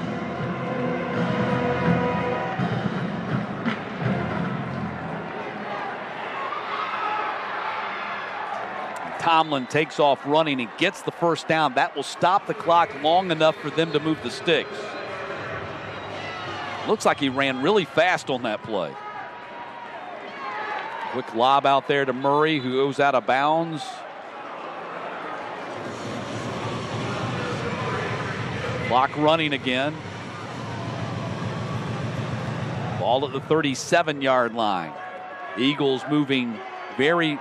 Tomlin takes off running and gets the first down. That will stop the clock long enough for them to move the sticks. Looks like he ran really fast on that play. Quick lob out there to Murray, who goes out of bounds. Clock running again. Ball at the 37-yard line. Eagles moving very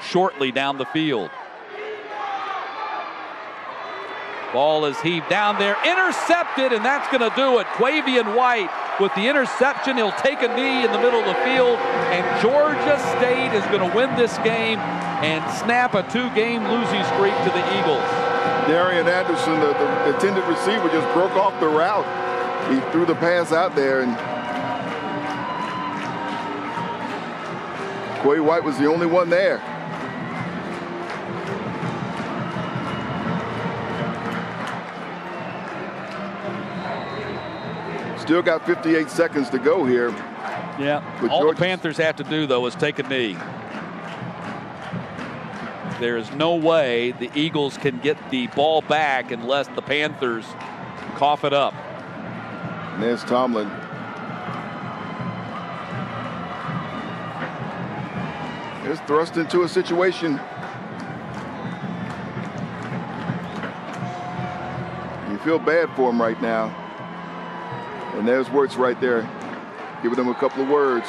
shortly down the field. Ball is heaved down there, intercepted, and that's going to do it. Quavian White with the interception. He'll take a knee in the middle of the field, and Georgia State is going to win this game and snap a 2-game losing streak to the Eagles. Darian Anderson, the intended receiver, just broke off the route. He threw the pass out there, and Quay White was the only one there. Still got 58 seconds to go here. Yeah, all the Panthers have to do, though, is take a knee. There is no way the Eagles can get the ball back unless the Panthers cough it up. And there's Tomlin. Is thrust into a situation. You feel bad for him right now. And there's Werts right there, giving them a couple of words.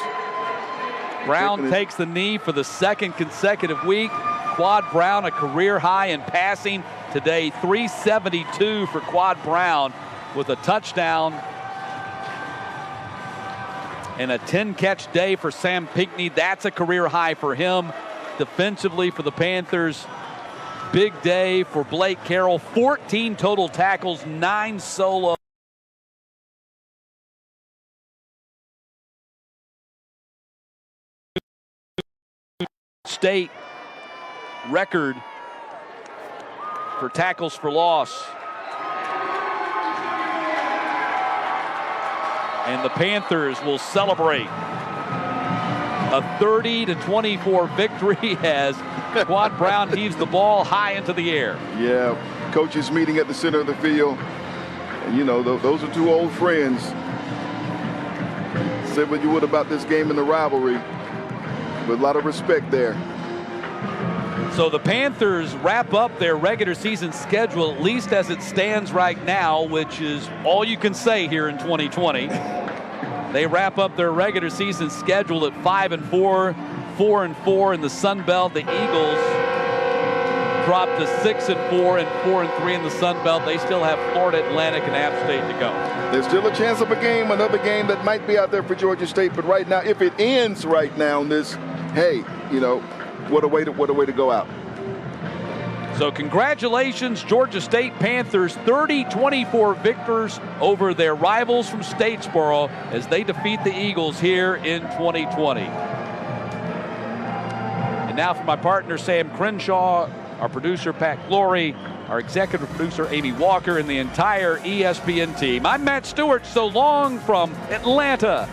Brown takes the knee for the 2nd consecutive week. Quad Brown, a career high in passing today, 372 for Quad Brown with a touchdown. And a 10-catch day for Sam Pinckney. That's a career high for him. Defensively for the Panthers, big day for Blake Carroll. 14 total tackles, 9 solo. State record for tackles for loss. And the Panthers will celebrate. a 30-24 victory as Quan Brown heaves the ball high into the air. Yeah, coaches meeting at the center of the field. And, you know, those are two old friends. Said what you would about this game and the rivalry. With a lot of respect there. So the Panthers wrap up their regular season schedule, at least as it stands right now, which is all you can say here in 2020. They wrap up their regular season schedule at 5-4, 4-4 in the Sun Belt. The Eagles drop to 6-4 and 4-3 in the Sun Belt. They still have Florida Atlantic and App State to go. There's still a chance of a game, another game that might be out there for Georgia State. But right now, if it ends right now, this, hey, you know, what a way to go out. So congratulations, Georgia State Panthers, 30-24 victors over their rivals from Statesboro as they defeat the Eagles here in 2020. And now for my partner, Sam Crenshaw, our producer, Pat Glory, our executive producer, Amy Walker, and the entire ESPN team. I'm Matt Stewart, so long from Atlanta,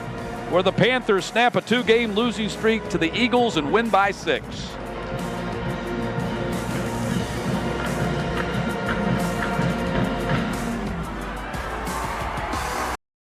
where the Panthers snap a 2-game losing streak to the Eagles and win by 6.